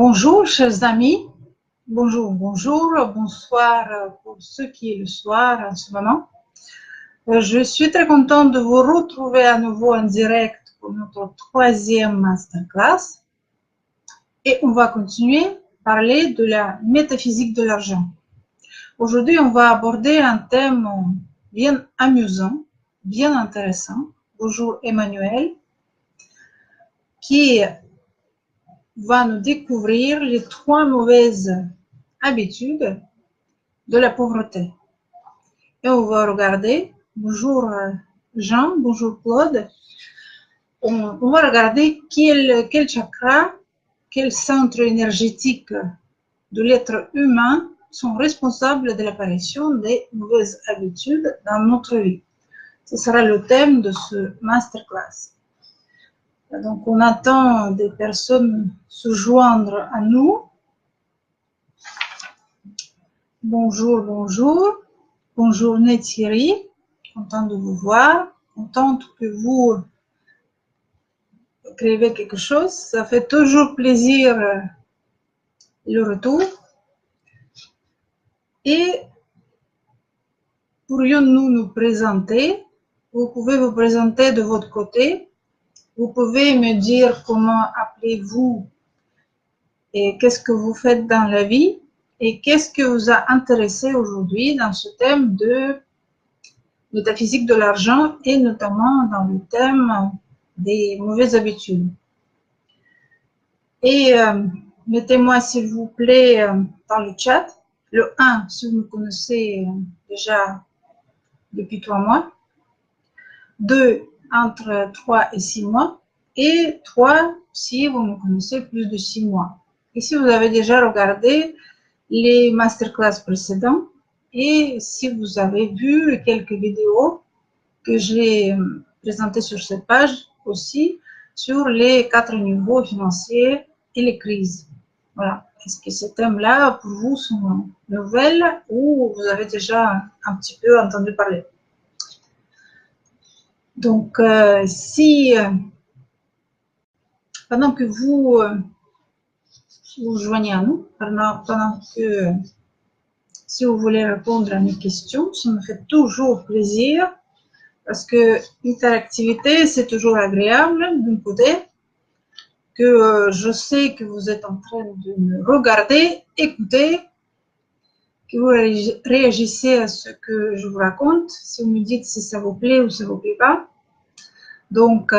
Bonjour, chers amis. Bonjour, bonjour, bonsoir pour ceux qui est le soir en ce moment. Je suis très contente de vous retrouver à nouveau en direct pour notre troisième masterclass. Et on va continuer à parler de la métaphysique de l'argent. Aujourd'hui, on va aborder un thème bien amusant, bien intéressant. Bonjour Emmanuel, qui va nous découvrir les 3 mauvaises habitudes de la pauvreté. Et on va regarder, bonjour Jean, bonjour Claude, on va regarder quel chakra, quel centre énergétique de l'être humain sont responsables de l'apparition des mauvaises habitudes dans notre vie. Ce sera le thème de ce masterclass. Donc, on attend des personnes se joindre à nous. Bonjour, bonjour. Bonjour Thierry, content de vous voir, contente que vous écrivez quelque chose. Ça fait toujours plaisir le retour. Et pourrions-nous nous présenter? Vous pouvez vous présenter de votre côté. Vous pouvez me dire comment appelez-vous et qu'est-ce que vous faites dans la vie et qu'est-ce que vous a intéressé aujourd'hui dans ce thème de métaphysique de l'argent et notamment dans le thème des mauvaises habitudes. Et mettez-moi s'il vous plaît dans le chat le 1 si vous me connaissez déjà depuis 3 mois, 2 entre 3 et 6 mois et 3 si vous me connaissez plus de 6 mois. Et si vous avez déjà regardé les masterclass précédents et si vous avez vu quelques vidéos que j'ai présentées sur cette page aussi sur les 4 niveaux financiers et les crises. Voilà. Est-ce que ces thèmes-là, pour vous, sont nouvelles ou vous avez déjà un petit peu entendu parler? Donc, pendant que vous vous joignez à nous, pendant que si vous voulez répondre à mes questions, ça me fait toujours plaisir parce que l'interactivité, c'est toujours agréable d'un côté, que je sais que vous êtes en train de me regarder, écouter, que vous réagissez à ce que je vous raconte, si vous me dites si ça vous plaît ou ça vous plaît pas. Donc,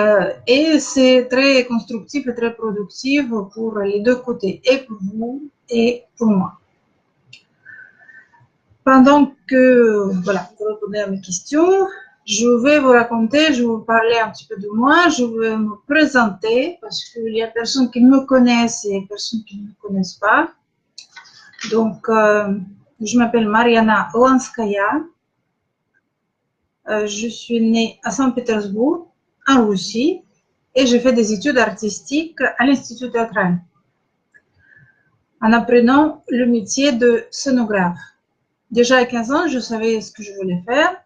et c'est très constructif et très productif pour les deux côtés, et pour vous et pour moi. Pendant que, voilà, vous répondez à mes questions, je vais vous raconter, je vais vous parler un petit peu de moi, je vais me présenter parce qu'il y a personnes qui me connaissent et personnes qui ne me connaissent pas. Donc, je m'appelle Mariana Lanskaya. Je suis née à Saint-Pétersbourg, en Russie, et j'ai fait des études artistiques à l'Institut théâtral, en apprenant le métier de scénographe. Déjà à 15 ans, je savais ce que je voulais faire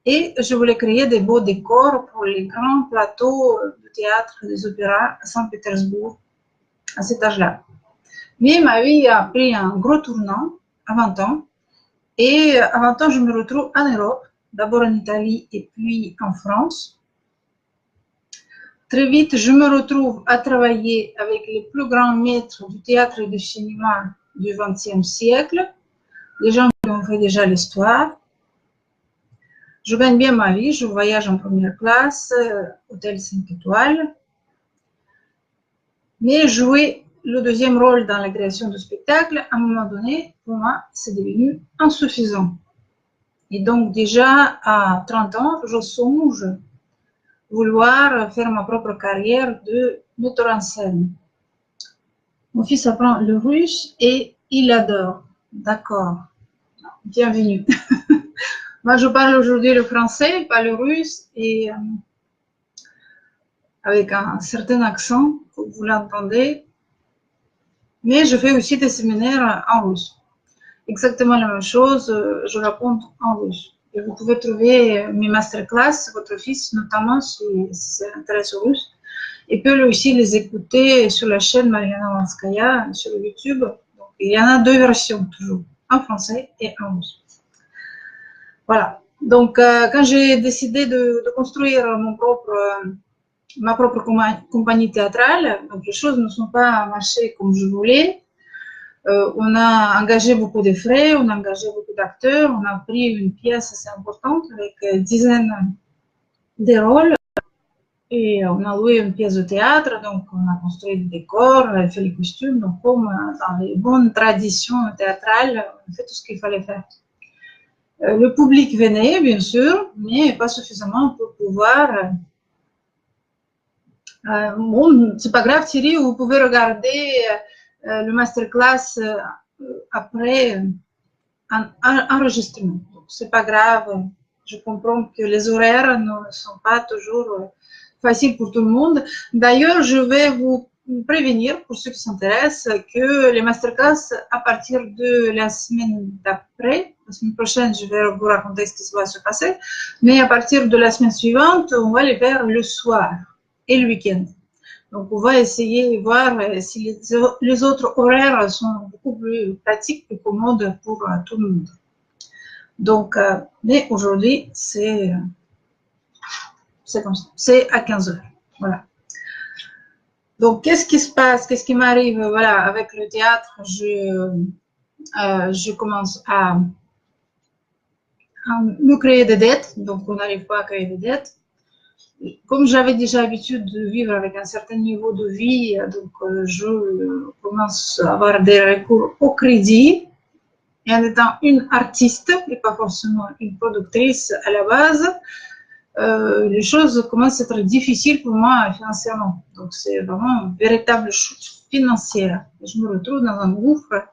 et je voulais créer des beaux décors pour les grands plateaux de théâtre et des opéras à Saint-Pétersbourg à cet âge-là. Mais ma vie a pris un gros tournant à 20 ans et à 20 ans, je me retrouve en Europe, d'abord en Italie et puis en France. Très vite, je me retrouve à travailler avec les plus grands maîtres du théâtre et du cinéma du XXe siècle, des gens qui ont fait déjà l'histoire. Je gagne bien ma vie, je voyage en première classe, hôtel 5 étoiles. Mais jouer le deuxième rôle dans la création de spectacle, à un moment donné, pour moi, c'est devenu insuffisant. Et donc déjà, à 30 ans, je songe vouloir faire ma propre carrière de metteur en scène. Mon fils apprend le russe et il adore. D'accord. Bienvenue. Moi, je parle aujourd'hui le français, pas le russe, et avec un certain accent, comme vous l'entendez. Mais je fais aussi des séminaires en russe. Exactement la même chose, je raconte en russe. Et vous pouvez trouver mes masterclass, votre fils notamment, si ça intéresse au russe. Ils peuvent aussi les écouter sur la chaîne Mariana Vanskaya sur YouTube. Donc, il y en a 2 versions toujours, en français et en russe. Voilà. Donc, quand j'ai décidé de construire ma propre compagnie théâtrale, donc les choses ne sont pas marchées comme je voulais. On a engagé beaucoup de frais, on a engagé beaucoup d'acteurs, on a pris une pièce assez importante avec dizaines de rôles et on a loué une pièce de théâtre, donc on a construit des décors, fait les costumes, donc comme dans les bonnes traditions théâtrales, on a fait tout ce qu'il fallait faire. Le public venait, bien sûr, mais pas suffisamment pour pouvoir... bon, c'est pas grave, Thierry, vous pouvez regarder le masterclass après un enregistrement. C'est pas grave. Je comprends que les horaires ne sont pas toujours faciles pour tout le monde. D'ailleurs, je vais vous prévenir, pour ceux qui s'intéressent, que les masterclass, à partir de la semaine d'après, la semaine prochaine, je vais vous raconter ce qui va se passer, mais à partir de la semaine suivante, on va les faire le soir et le week-end. Donc, on va essayer de voir si les autres horaires sont beaucoup plus pratiques et commodes pour tout le monde. Donc, mais aujourd'hui, c'est comme ça. C'est à 15 heures. Voilà. Donc, qu'est-ce qui se passe? Qu'est-ce qui m'arrive? Voilà, avec le théâtre, je commence à me créer des dettes. Donc, on n'arrive pas à créer des dettes. Comme j'avais déjà l'habitude de vivre avec un certain niveau de vie, donc je commence à avoir des recours au crédit. Et en étant une artiste et pas forcément une productrice à la base, les choses commencent à être difficiles pour moi financièrement. Donc c'est vraiment une véritable chute financière. Je me retrouve dans un gouffre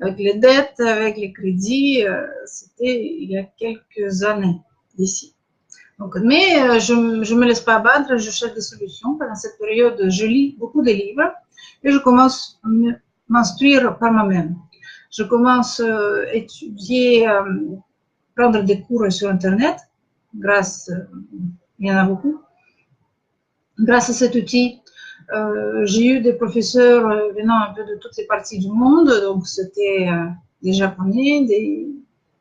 avec les dettes, avec les crédits. C'était il y a quelques années d'ici. Donc, mais je ne me laisse pas abattre, je cherche des solutions. Pendant cette période, je lis beaucoup de livres et je commence à m'instruire par moi-même. Je commence à étudier, prendre des cours sur Internet, il y en a beaucoup. Grâce à cet outil, j'ai eu des professeurs venant un peu de toutes les parties du monde. Donc, c'était des Japonais,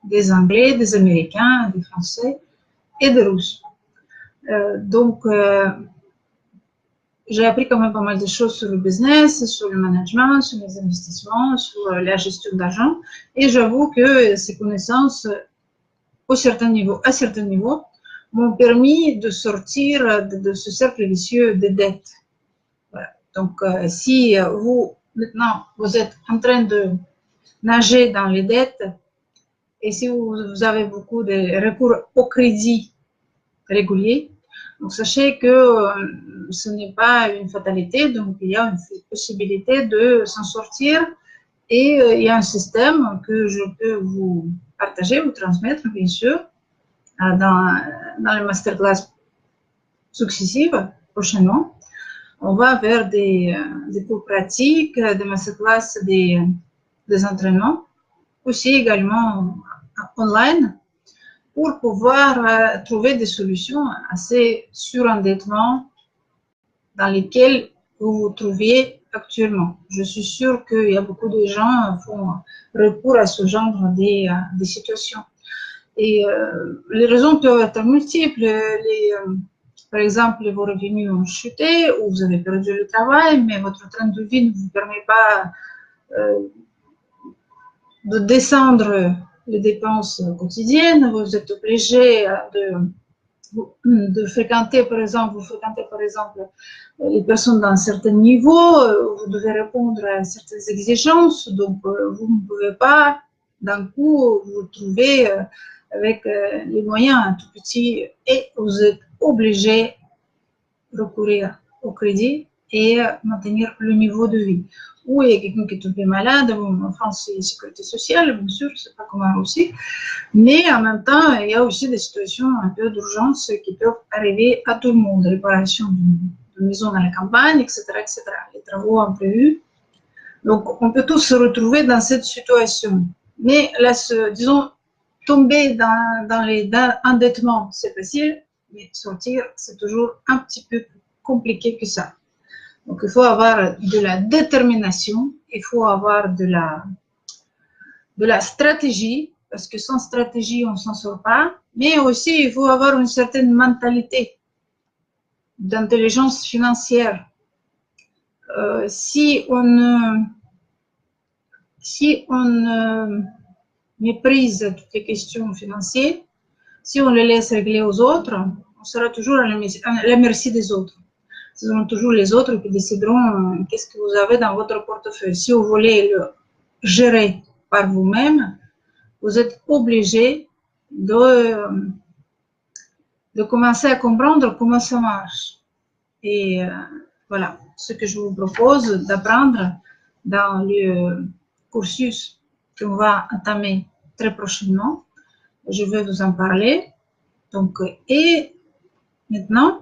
des Anglais, des Américains, des Français et des Russes. Donc, j'ai appris quand même pas mal de choses sur le business, sur le management, sur les investissements, sur la gestion d'argent. Et j'avoue que ces connaissances, à certains niveaux, m'ont permis de sortir de ce cercle vicieux des dettes. Voilà. Donc, si vous, maintenant, vous êtes en train de nager dans les dettes, et si vous avez beaucoup de recours au crédit régulier, donc sachez que ce n'est pas une fatalité, donc il y a une possibilité de s'en sortir et il y a un système que je peux vous partager, vous transmettre bien sûr dans les masterclass successives prochainement. On va vers des cours pratiques, des masterclass, des entraînements, aussi également online, pour pouvoir trouver des solutions à ces surendettements dans lesquels vous vous trouvez actuellement. Je suis sûre qu'il y a beaucoup de gens qui font recours à ce genre de situations. Et les raisons peuvent être multiples. Par exemple, vos revenus ont chuté ou vous avez perdu le travail, mais votre train de vie ne vous permet pas de descendre les dépenses quotidiennes. Vous êtes obligé de fréquenter, par exemple, les personnes d'un certain niveau, vous devez répondre à certaines exigences, donc vous ne pouvez pas d'un coup vous trouver avec les moyens un tout petits et vous êtes obligé de recourir au crédit et maintenir le niveau de vie. Ou il y a quelqu'un qui est tombé malade, en France c'est la sécurité sociale, bien sûr, c'est pas comme en Russie, mais en même temps, il y a aussi des situations un peu d'urgence qui peuvent arriver à tout le monde, réparation de maison dans la campagne, etc., etc., les travaux imprévus. Donc, on peut tous se retrouver dans cette situation. Mais là, disons, tomber dans les endettements, c'est facile, mais sortir, c'est toujours un petit peu plus compliqué que ça. Donc, il faut avoir de la détermination, il faut avoir de la stratégie, parce que sans stratégie, on ne s'en sort pas. Mais aussi, il faut avoir une certaine mentalité d'intelligence financière. Si on méprise toutes les questions financières, si on les laisse régler aux autres, on sera toujours à la merci des autres. Ce seront toujours les autres qui décideront qu'est-ce que vous avez dans votre portefeuille. Si vous voulez le gérer par vous-même, vous êtes obligé de commencer à comprendre comment ça marche. Et voilà, ce que je vous propose d'apprendre dans le cursus qu'on va entamer très prochainement. Je vais vous en parler. Donc, et maintenant,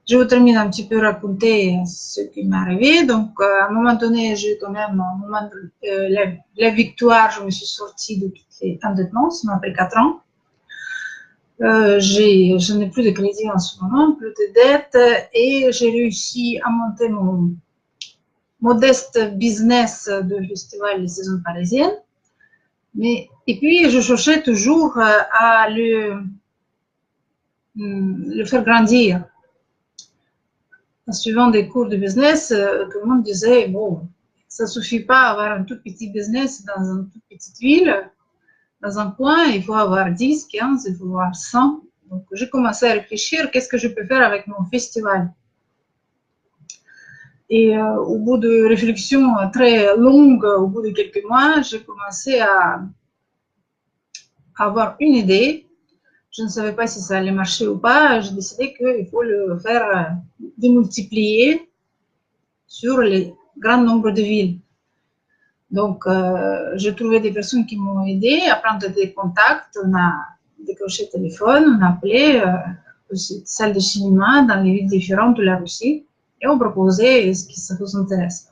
je vous termine un petit peu raconter ce qui m'est arrivé. Donc, à un moment donné, j'ai quand même, au moment de la victoire, je me suis sortie de tous les endettements. Ça m'a pris 4 ans. Je n'ai plus de crédit en ce moment, plus de dettes, et j'ai réussi à monter mon modeste business de festival des saisons parisiennes. Et puis, je cherchais toujours à le faire grandir. En suivant des cours de business, tout le monde disait, bon, ça ne suffit pas avoir un tout petit business dans une toute petite ville, dans un coin, il faut avoir 10, 15, il faut avoir 100. Donc, j'ai commencé à réfléchir, qu'est-ce que je peux faire avec mon festival? Et au bout de réflexions très longues, au bout de quelques mois, j'ai commencé à avoir une idée. Je ne savais pas si ça allait marcher ou pas. J'ai décidé qu'il faut le faire démultiplier sur les grands nombres de villes. Donc, j'ai trouvé des personnes qui m'ont aidé à prendre des contacts. On a décroché le téléphone, on a appelé une salle de cinéma dans les villes différentes de la Russie et on proposait ce qui vous intéresse.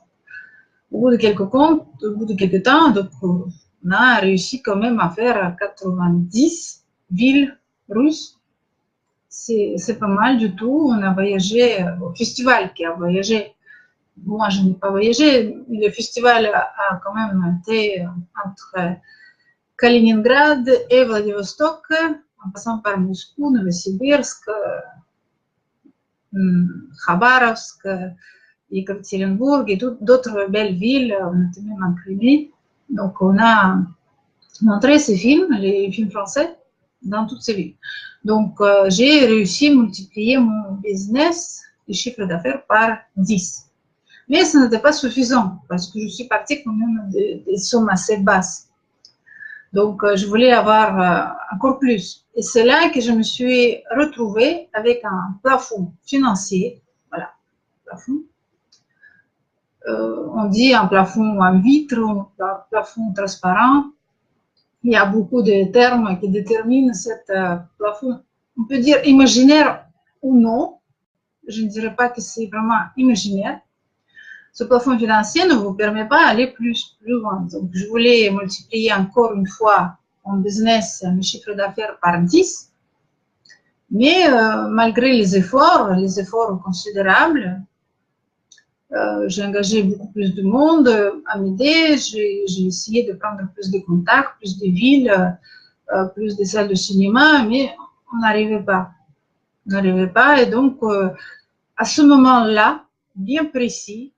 Au bout de quelques temps, donc, on a réussi quand même à faire 90 villes russes. C'est pas mal du tout. On a voyagé au festival qui a voyagé. Moi, je n'ai pas voyagé. Le festival a quand même été entre Kaliningrad et Vladivostok, en passant par Moscou, Novosibirsk, Khabarovsk, Yekaterinbourg et d'autres belles villes. On était même en Crimée. Donc, on a montré ces films, les films français, dans toutes ces villes. Donc, j'ai réussi à multiplier mon business, le chiffre d'affaires, par 10. Mais ce n'était pas suffisant parce que je suis partie quand même des sommes assez basses. Donc, je voulais avoir encore plus. Et c'est là que je me suis retrouvée avec un plafond financier. Voilà, plafond. On dit un plafond en vitre, un plafond transparent. Il y a beaucoup de termes qui déterminent cet plafond. On peut dire imaginaire ou non. Je ne dirais pas que c'est vraiment imaginaire. Ce plafond financier ne vous permet pas d'aller plus loin. Donc, je voulais multiplier encore une fois mon business, mes chiffres d'affaires par 10. Mais malgré les efforts considérables, j'ai engagé beaucoup plus de monde à m'aider. J'ai essayé de prendre plus de contacts, plus de villes, plus de salles de cinéma, mais on n'arrivait pas. On n'arrivait pas. Et donc, à ce moment-là, bien précis,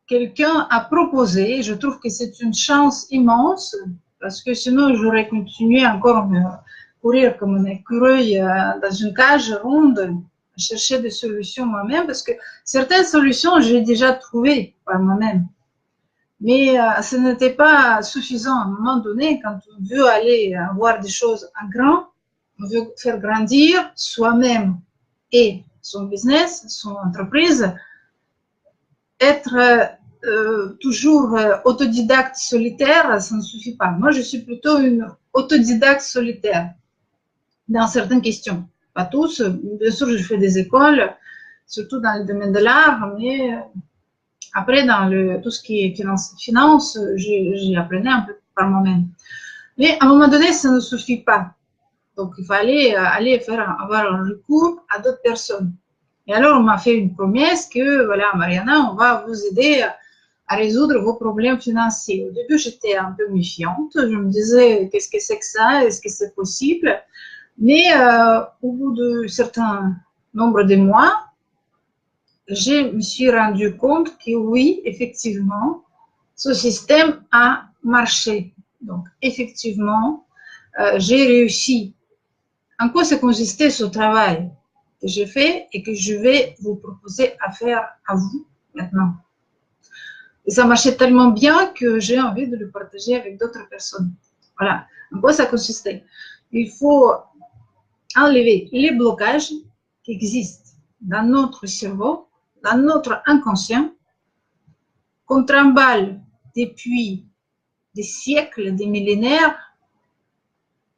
quelqu'un a proposé, je trouve que c'est une chance immense, parce que sinon j'aurais continué encore à me courir comme un écureuil dans une cage ronde, à chercher des solutions moi-même, parce que certaines solutions j'ai déjà trouvées par moi-même. Mais ce n'était pas suffisant. À un moment donné, quand on veut aller voir des choses en grand, on veut faire grandir soi-même et son business, son entreprise, être toujours autodidacte solitaire, ça ne suffit pas. Moi, je suis plutôt une autodidacte solitaire dans certaines questions. Pas tous. Bien sûr, je fais des écoles, surtout dans le domaine de l'art, mais après, dans tout ce qui est finance, j'ai appris un peu par moi-même. Mais à un moment donné, ça ne suffit pas. Donc, il fallait avoir un recours à d'autres personnes. Et alors, on m'a fait une promesse que, voilà, Mariana, on va vous aider à résoudre vos problèmes financiers. Au début, j'étais un peu méfiante. Je me disais, qu'est-ce que c'est que ça? Est-ce que c'est possible? Mais au bout de certains nombre de mois, je me suis rendu compte que oui, effectivement, ce système a marché. Donc, effectivement, j'ai réussi. En quoi ça consistait ce travail que j'ai fait et que je vais vous proposer à faire à vous maintenant? Et ça marchait tellement bien que j'ai envie de le partager avec d'autres personnes. Voilà. En quoi ça consistait? Il faut enlever les blocages qui existent dans notre cerveau, dans notre inconscient, qu'on trimballe depuis des siècles, des millénaires,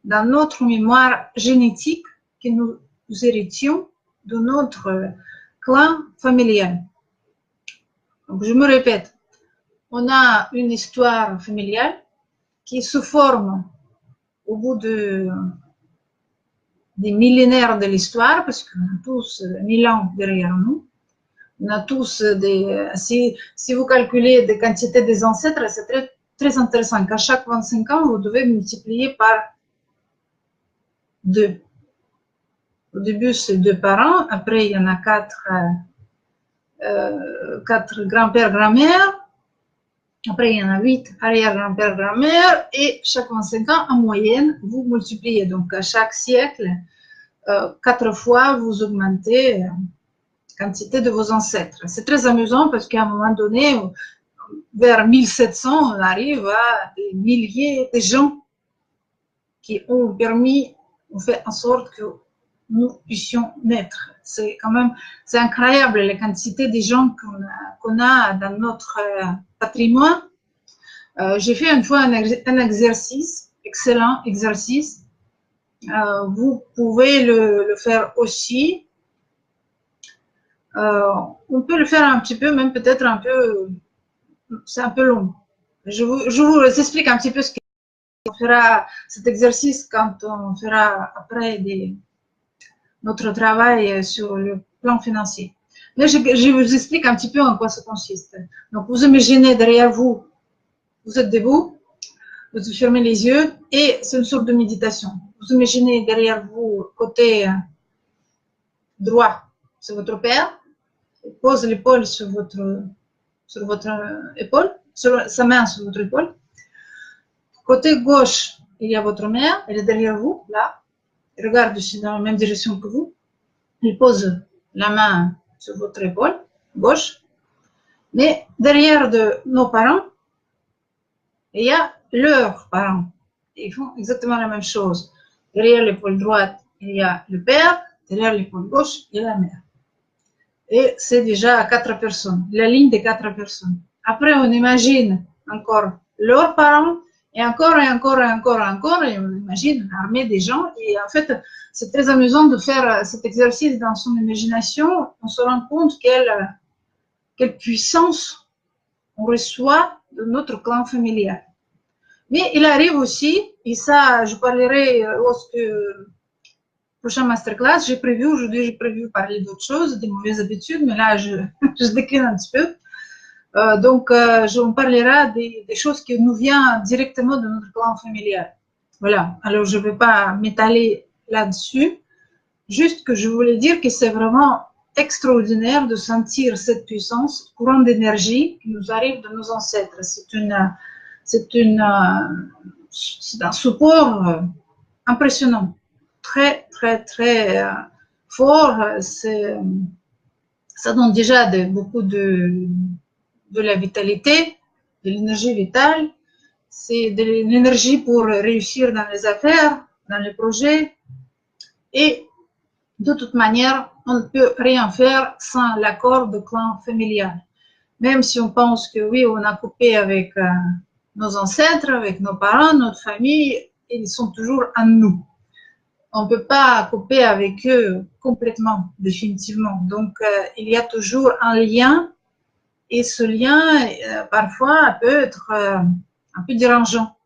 dans notre mémoire génétique que nous héritions de notre clan familial. Donc, je me répète, on a une histoire familiale qui se forme au bout des millénaires de l'histoire, parce qu'on a tous 1000 ans derrière nous. On a tous si vous calculez des quantités des ancêtres, c'est très, très intéressant qu'à chaque 25 ans, vous devez multiplier par 2. Au début, c'est 2 par an. Après, il y en a 4 grands-pères, grand-mères. Après, il y en a 8 arrière-grand-pères, grand-mères. Et chaque 25 ans, en moyenne, vous multipliez. Donc, à chaque siècle, 4 fois, vous augmentez la quantité de vos ancêtres. C'est très amusant parce qu'à un moment donné, vers 1700, on arrive à des milliers de gens qui ont fait en sorte que nous puissions naître. C'est quand même, c'est incroyable la quantité de gens qu'on a dans notre patrimoine. J'ai fait une fois un exercice, excellent exercice. Vous pouvez le faire aussi. On peut le faire un petit peu, même peut-être un peu, c'est un peu long. Je vous explique un petit peu ce qu'on fera, cet exercice quand on fera après notre travail sur le plan financier. Mais je vous explique un petit peu en quoi ça consiste. Donc, vous imaginez derrière vous, vous êtes debout, vous fermez les yeux et c'est une sorte de méditation. Vous imaginez derrière vous, côté droit, c'est votre père, il pose l'épaule sur votre épaule, sa main sur votre épaule. Côté gauche, il y a votre mère, elle est derrière vous, là. Elle regarde dans la même direction que vous. Il pose la main sur votre épaule gauche. Mais derrière de nos parents, il y a leurs parents. Ils font exactement la même chose. Derrière l'épaule droite, il y a le père. Derrière l'épaule gauche, il y a la mère. Et c'est déjà 4 personnes, la ligne des 4 personnes. Après, on imagine encore leurs parents, et encore, et encore, et encore, et encore, et on imagine une armée des gens. Et en fait, c'est très amusant de faire cet exercice dans son imagination. On se rend compte quelle puissance on reçoit de notre clan familial. Mais il arrive aussi, et ça, je parlerai lorsque prochain masterclass, aujourd'hui, j'ai prévu parler d'autres choses, des mauvaises habitudes, mais là, je décline un petit peu. Donc, on parlera des choses qui nous viennent directement de notre clan familial. Voilà. Alors, je ne vais pas m'étaler là-dessus. Juste que je voulais dire que c'est vraiment extraordinaire de sentir cette puissance, courant d'énergie qui nous arrive de nos ancêtres. C'est un support impressionnant, très, très, très fort. Ça donne déjà beaucoup de la vitalité, de l'énergie vitale. C'est de l'énergie pour réussir dans les affaires, dans les projets. Et de toute manière, on ne peut rien faire sans l'accord du clan familial. Même si on pense que oui, on a coupé avec nos ancêtres, avec nos parents, notre famille, ils sont toujours en nous. On ne peut pas couper avec eux complètement, définitivement. Donc, il y a toujours un lien et ce lien, parfois, peut être un peu dérangeant.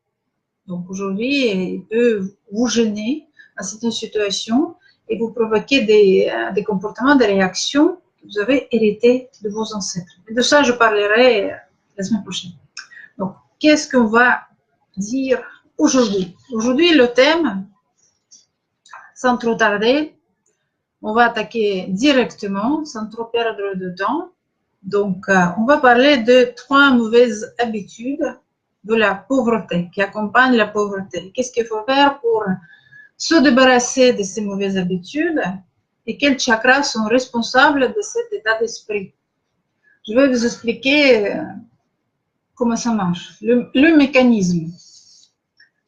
Donc, aujourd'hui, il peut vous gêner dans cette situation et vous provoquez des comportements, des réactions que vous avez héritées de vos ancêtres. Et de ça, je parlerai la semaine prochaine. Donc, qu'est-ce qu'on va dire aujourd'hui? Aujourd'hui, le thème, sans trop tarder, on va attaquer directement, sans trop perdre de temps. Donc, on va parler de 3 mauvaises habitudes de la pauvreté, qui accompagnent la pauvreté. Qu'est-ce qu'il faut faire pour se débarrasser de ces mauvaises habitudes et quels chakras sont responsables de cet état d'esprit? Je vais vous expliquer comment ça marche, le mécanisme.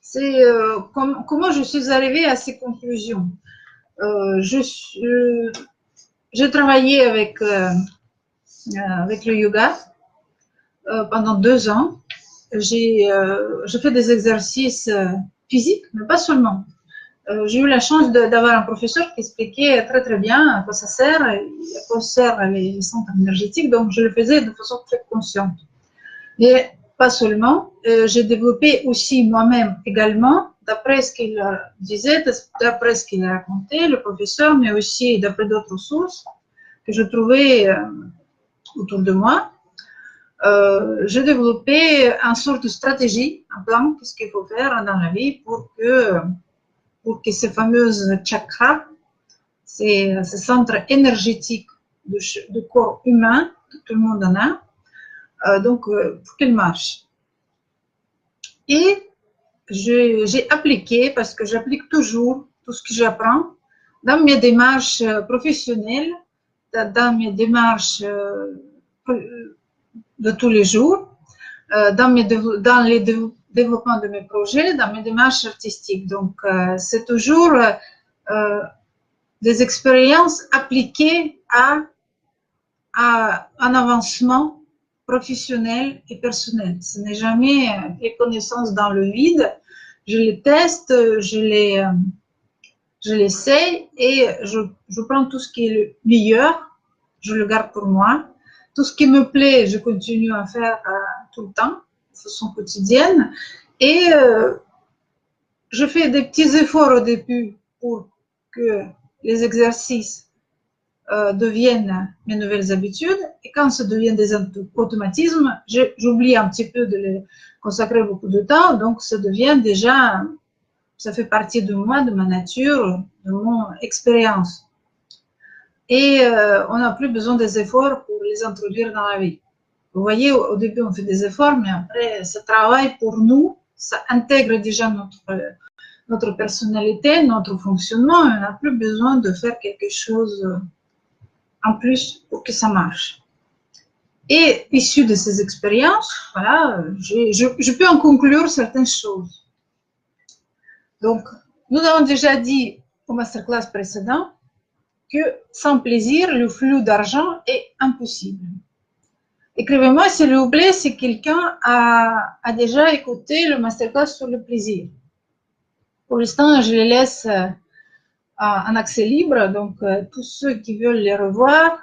C'est comment je suis arrivée à ces conclusions. J'ai travaillé avec le yoga pendant 2 ans. J'ai fait des exercices physiques, mais pas seulement. J'ai eu la chance d'avoir un professeur qui expliquait très très bien à quoi ça sert et à quoi servent les centres énergétiques, donc je le faisais de façon très consciente. Mais pas seulement, j'ai développé aussi moi-même également, d'après ce qu'il disait, d'après ce qu'il racontait, le professeur, mais aussi d'après d'autres sources que je trouvais autour de moi. J'ai développé une sorte de stratégie, un plan, qu'est-ce qu'il faut faire dans la vie pour que ces fameuses chakras, ces centres énergétiques du corps humain, tout le monde en a, pour qu'ils marchent. Et j'ai appliqué, parce que j'applique toujours tout ce que j'apprends, dans mes démarches professionnelles, dans mes démarches de tous les jours, dans les développements de mes projets, dans mes démarches artistiques. Donc, c'est toujours des expériences appliquées à un avancement professionnel et personnel. Ce n'est jamais des connaissances dans le vide. Je les teste, je l'essaye et je prends tout ce qui est le meilleur, je le garde pour moi. Tout ce qui me plaît, je continue à faire tout le temps, de façon quotidienne. Et je fais des petits efforts au début pour que les exercices deviennent mes nouvelles habitudes. Et quand ça devient des automatismes, j'oublie un petit peu de les consacrer beaucoup de temps. Donc, ça devient déjà, ça fait partie de moi, de ma nature, de mon expérience. Et on n'a plus besoin des efforts pour les introduire dans la vie. Vous voyez, au début, on fait des efforts, mais après, ça travaille pour nous, ça intègre déjà notre personnalité, notre fonctionnement, et on n'a plus besoin de faire quelque chose en plus pour que ça marche. Et issu de ces expériences, voilà, je peux en conclure certaines choses. Donc, nous avons déjà dit au masterclass précédent que sans plaisir, le flux d'argent est impossible. Écrivez-moi, s'il vous plaît, si quelqu'un a déjà écouté le masterclass sur le plaisir. Pour l'instant, je les laisse en accès libre, donc tous ceux qui veulent les revoir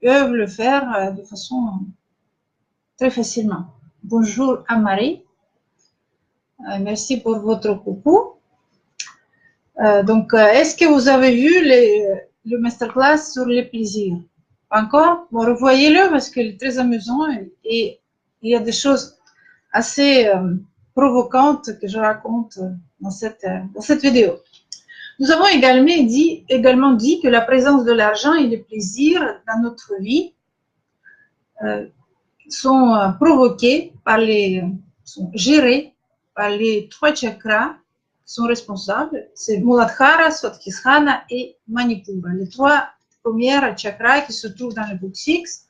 peuvent le faire de façon très facilement. Bonjour à Marie. Merci pour votre coucou. Donc, est-ce que vous avez vu le masterclass sur les plaisirs? Encore? Bon, revoyez-le parce qu'il est très amusant et il y a des choses assez provocantes que je raconte dans cette vidéo. Nous avons également dit que la présence de l'argent et le plaisir dans notre vie sont provoqués sont gérés par les 3 chakras qui sont responsables. C'est Muladhara, Swadhisthana et Manipura. Les 3 premières chakras qui se trouvent dans le coccyx,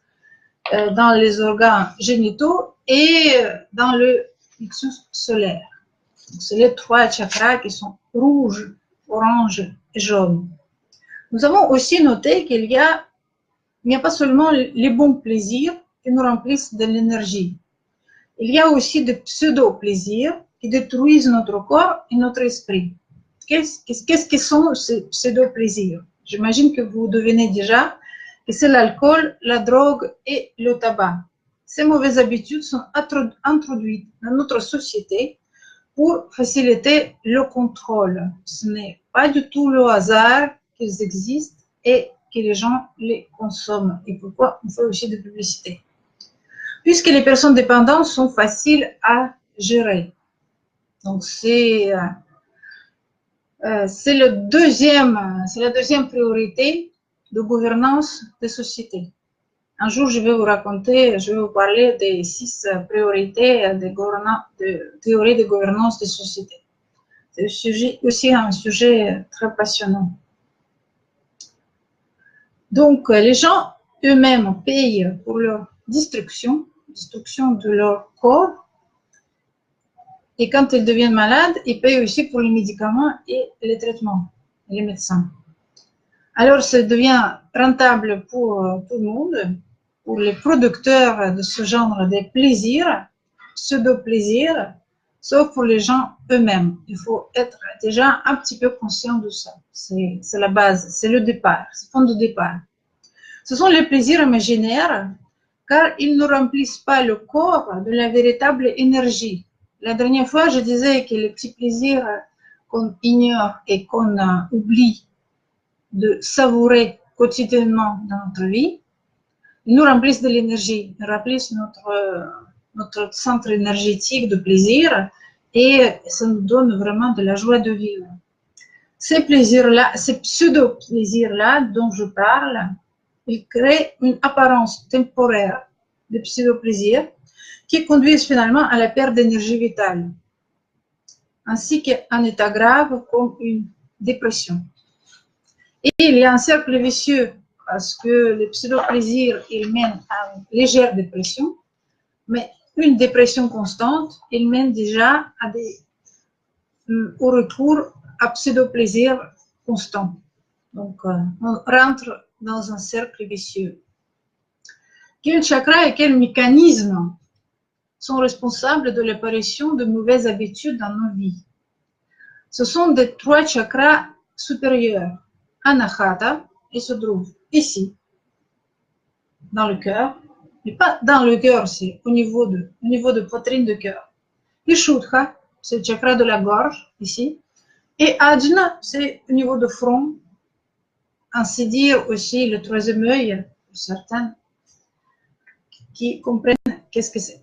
dans les organes génitaux et dans le plexus solaire. C'est les 3 chakras qui sont rouges, orange et jaune. Nous avons aussi noté qu'il n'y a pas seulement les bons plaisirs qui nous remplissent de l'énergie. Il y a aussi des pseudo-plaisirs qui détruisent notre corps et notre esprit. Qu'est-ce que sont ces pseudo-plaisirs? J'imagine que vous devinez déjà que c'est l'alcool, la drogue et le tabac. Ces mauvaises habitudes sont introduites dans notre société pour faciliter le contrôle. Ce n'est pas du tout le hasard qu'ils existent et que les gens les consomment. Et pourquoi on fait aussi de publicité? Puisque les personnes dépendantes sont faciles à gérer. Donc, c'est la deuxième priorité de gouvernance des sociétés. Un jour, je vais vous parler des 6 priorités de théorie de gouvernance des sociétés. C'est aussi un sujet très passionnant. Donc, les gens eux-mêmes payent pour leur destruction de leur corps. Et quand ils deviennent malades, ils payent aussi pour les médicaments et les traitements, les médecins. Alors, ça devient rentable pour tout le monde, pour les producteurs de ce genre de plaisir, pseudo-plaisir, sauf pour les gens eux-mêmes. Il faut être déjà un petit peu conscient de ça. C'est la base, c'est le départ, c'est le point de départ. Ce sont les plaisirs imaginaires, car ils ne remplissent pas le corps de la véritable énergie. La dernière fois, je disais que les petits plaisirs qu'on ignore et qu'on oublie de savourer quotidiennement dans notre vie, ils nous remplissent de l'énergie, ils remplissent notre centre énergétique de plaisir et ça nous donne vraiment de la joie de vivre. Ces plaisirs-là, ces pseudo-plaisirs-là dont je parle, ils créent une apparence temporaire de pseudo-plaisir qui conduisent finalement à la perte d'énergie vitale, ainsi qu'un état grave comme une dépression. Et il y a un cercle vicieux parce que les pseudo-plaisirs, ils mènent à une légère dépression, mais une dépression constante, il mène déjà au retour à pseudo-plaisir constant. Donc, on rentre dans un cercle vicieux. Quel chakra et quel mécanisme sont responsables de l'apparition de mauvaises habitudes dans nos vies? Ce sont des 3 chakras supérieurs. Anahata, il se trouve ici, dans le cœur, mais pas dans le cœur, c'est au niveau de poitrine de cœur. Vishuddha, c'est le chakra de la gorge, ici. Et Ajna, c'est au niveau de front, ainsi dire aussi le 3e œil, pour certains qui comprennent qu'est-ce que c'est.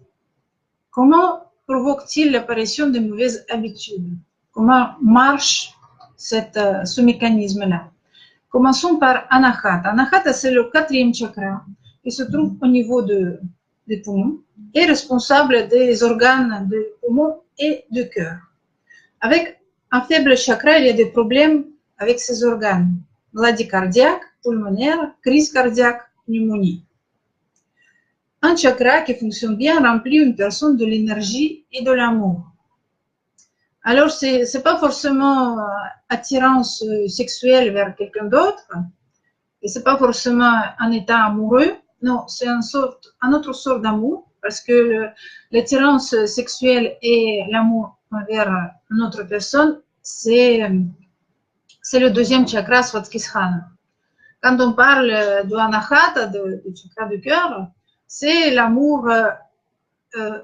Comment provoque-t-il l'apparition de mauvaises habitudes? Comment marche ce mécanisme-là? Commençons par Anahata. Anahata, c'est le 4e chakra qui se trouve au niveau des poumons et responsable des organes des poumons et du cœur. Avec un faible chakra, il y a des problèmes avec ces organes. Maladie cardiaque, pulmonaire, crise cardiaque, pneumonie. Un chakra qui fonctionne bien remplit une personne de l'énergie et de l'amour. Alors, ce n'est pas forcément attirance sexuelle vers quelqu'un d'autre, et ce n'est pas forcément un état amoureux, non, c'est un autre sort d'amour, parce que l'attirance sexuelle et l'amour envers une autre personne, c'est le 2e chakra, Svatisthana. Quand on parle de Anahata, du chakra du cœur, c'est l'amour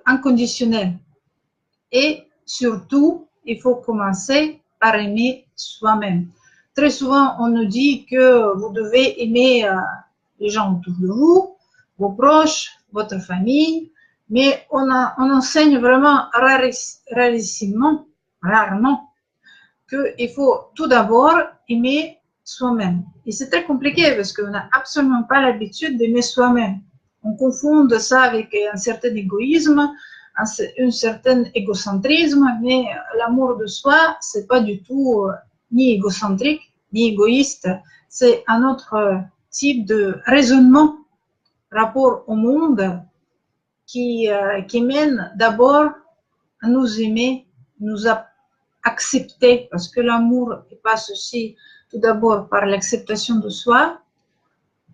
inconditionnel. Et surtout, il faut commencer par aimer soi-même. Très souvent, on nous dit que vous devez aimer les gens autour de vous, vos proches, votre famille, mais on enseigne vraiment rarement, qu'il faut tout d'abord aimer soi-même. Et c'est très compliqué parce qu'on n'a absolument pas l'habitude d'aimer soi-même. On confond ça avec un certain égoïsme, un certain égocentrisme, mais l'amour de soi, c'est pas du tout ni égocentrique, ni égoïste. C'est un autre type de raisonnement, rapport au monde, qui mène d'abord à nous aimer, nous accepter, parce que l'amour passe aussi tout d'abord par l'acceptation de soi,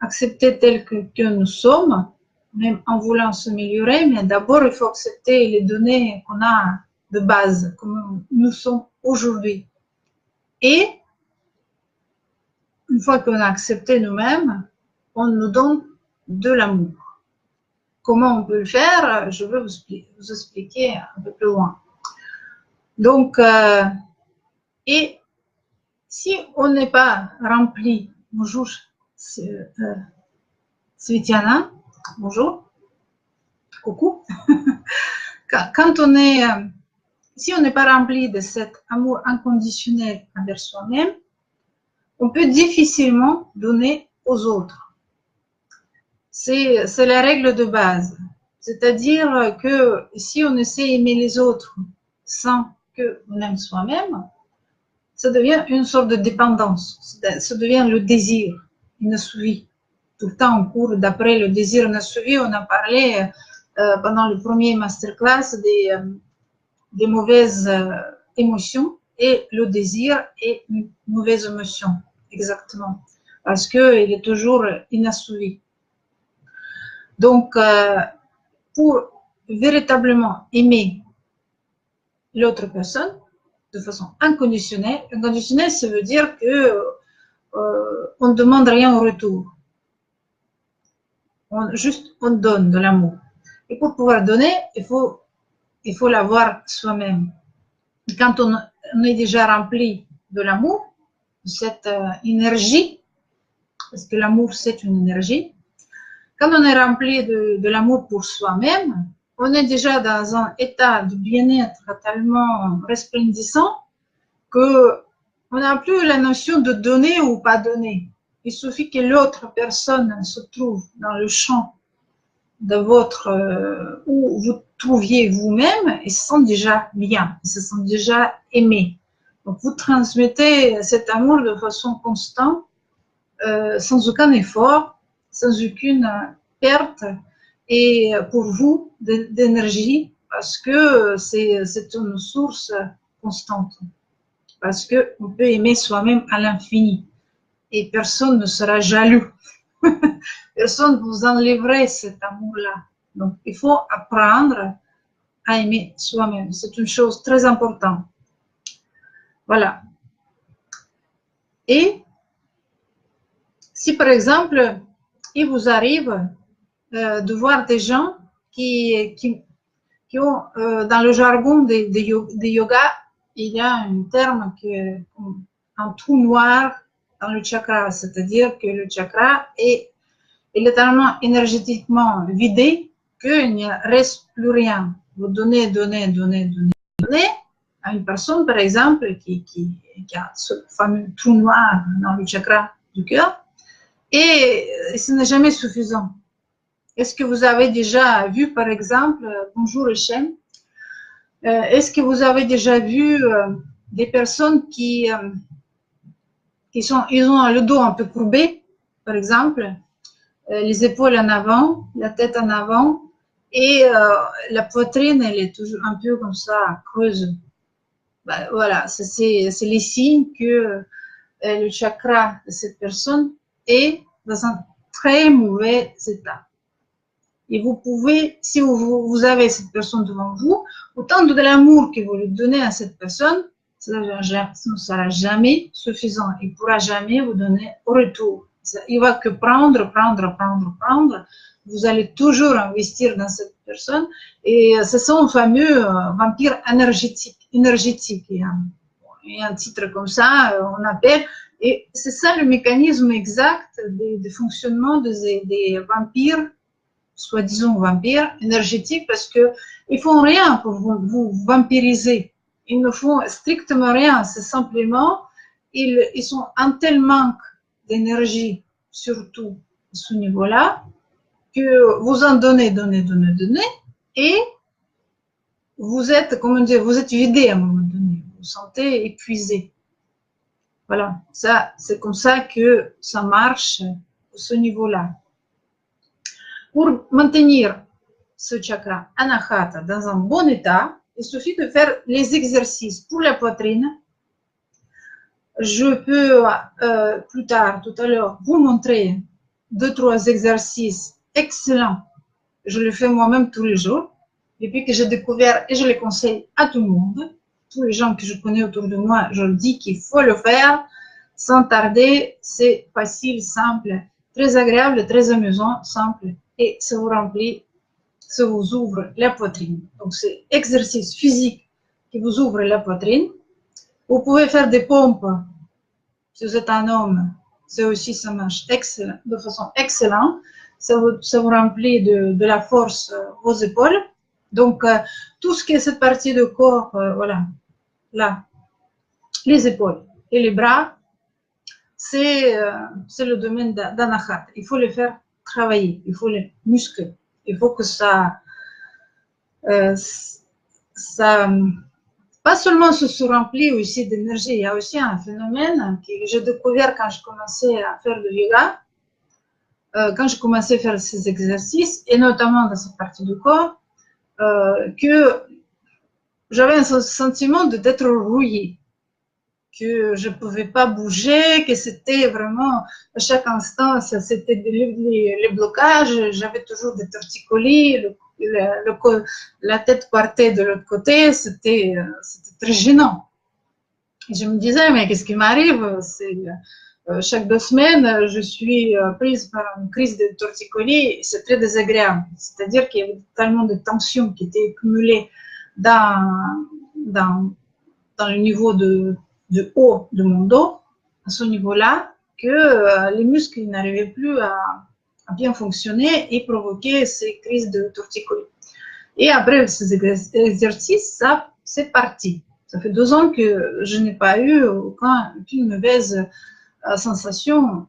accepter tel que nous sommes, même en voulant s'améliorer, mais d'abord il faut accepter les données qu'on a de base, comme nous sommes aujourd'hui. Et une fois qu'on a accepté nous-mêmes, on nous donne de l'amour. Comment on peut le faire? Je vais vous expliquer un peu plus loin. Donc, et si on n'est pas rempli, bonjour Svetiana, bonjour, coucou, quand on est, si on n'est pas rempli de cet amour inconditionnel envers soi-même, on peut difficilement donner aux autres. C'est la règle de base. C'est-à-dire que si on essaie d'aimer les autres sans qu'on aime soi-même, ça devient une sorte de dépendance, ça devient le désir inassouvi. Tout le temps en cours d'après le désir inassouvi, on a parlé pendant le premier masterclass des mauvaises émotions, et le désir est une mauvaise émotion, exactement, parce qu'il est toujours inassouvi. Donc, pour véritablement aimer l'autre personne de façon inconditionnelle, inconditionnelle, ça veut dire que on ne demande rien en retour. On donne de l'amour. Et pour pouvoir donner, il faut l'avoir soi-même. Quand on est déjà rempli de l'amour, de cette énergie, parce que l'amour c'est une énergie, quand on est rempli de l'amour pour soi-même, on est déjà dans un état de bien-être tellement resplendissant que on n'a plus la notion de donner ou pas donner. Il suffit que l'autre personne se trouve dans le champ de votre où vous trouviez vous-même, ils se sentent déjà bien, ils se sentent déjà aimés. Donc vous transmettez cet amour de façon constante, sans aucun effort, sans aucune perte, et pour vous d'énergie, parce que c'est une source constante. Parce qu'on peut aimer soi-même à l'infini et personne ne sera jaloux. Personne ne vous enlèverait cet amour-là. Donc, il faut apprendre à aimer soi-même. C'est une chose très importante. Voilà. Et si, par exemple, il vous arrive de voir des gens qui ont, dans le jargon de yoga, il y a un terme un trou noir dans le chakra, c'est-à-dire que le chakra est tellement énergétiquement vidé qu'il ne reste plus rien. Vous donnez à une personne, par exemple, qui a ce fameux trou noir dans le chakra du cœur, et ce n'est jamais suffisant. Est-ce que vous avez déjà vu, par exemple, bonjour Hachem, est-ce que vous avez déjà vu des personnes qui ont le dos un peu courbé, par exemple, les épaules en avant, la tête en avant, et la poitrine, elle est toujours un peu comme ça, creuse. Ben, voilà, c'est les signes que le chakra de cette personne est dans un très mauvais état. Et vous pouvez, si vous avez cette personne devant vous, autant de l'amour que vous lui donnez à cette personne, ça ne sera jamais suffisant. Il ne pourra jamais vous donner au retour. Il va que prendre. Vous allez toujours investir dans cette personne. Et c'est son fameux vampire énergétique. Il y a un titre comme ça, on appelle. Et c'est ça le mécanisme exact de fonctionnement des vampires, soi-disant vampires énergétiques, parce qu'ils font rien pour vous vampiriser. Ils ne font strictement rien. C'est simplement, ils sont en tel manque d'énergie, surtout à ce niveau-là, que vous en donnez, et vous êtes, comment dire, vous êtes vidé à un moment donné. Vous vous sentez épuisé. Voilà. Ça, c'est comme ça que ça marche à ce niveau-là. Pour maintenir ce chakra anahata dans un bon état, il suffit de faire les exercices pour la poitrine. Je peux plus tard, tout à l'heure, vous montrer 2-3 exercices excellents. Je le fais moi-même tous les jours. Depuis que j'ai découvert, et je les conseille à tout le monde, tous les gens que je connais autour de moi, je leur dis qu'il faut le faire sans tarder. C'est facile, simple, très agréable, très amusant, simple, et ça vous remplit, ça vous ouvre la poitrine. Donc, c'est exercice physique qui vous ouvre la poitrine. Vous pouvez faire des pompes Si vous êtes un homme, c'est aussi, ça marche excellent, de façon excellente. Ça vous remplit de la force vos épaules. Donc, tout ce qui est cette partie de corps, voilà, là, les épaules et les bras, c'est le domaine d'Anahat. Il faut les faire travailler, il faut les muscler. Il faut que ça pas seulement se remplit aussi d'énergie, il y a aussi un phénomène que j'ai découvert quand je commençais à faire le yoga, quand je commençais à faire ces exercices, et notamment dans cette partie du corps, que j'avais un sentiment d'être rouillée, que je ne pouvais pas bouger, que c'était vraiment, à chaque instant, c'était les blocages, j'avais toujours des torticolis, la tête partait de l'autre côté, c'était très gênant. Et je me disais, mais qu'est-ce qui m'arrive? Chaque 2 semaines, je suis prise par une crise de torticolis, c'est très désagréable. C'est-à-dire qu'il y avait tellement de tensions qui étaient accumulées dans le niveau de haut de mon dos, à ce niveau-là, que les muscles n'arrivaient plus à bien fonctionner et provoquer ces crises de torticolis. Et après ces exercices, ça, c'est parti. Ça fait 2 ans que je n'ai pas eu aucune mauvaise sensation,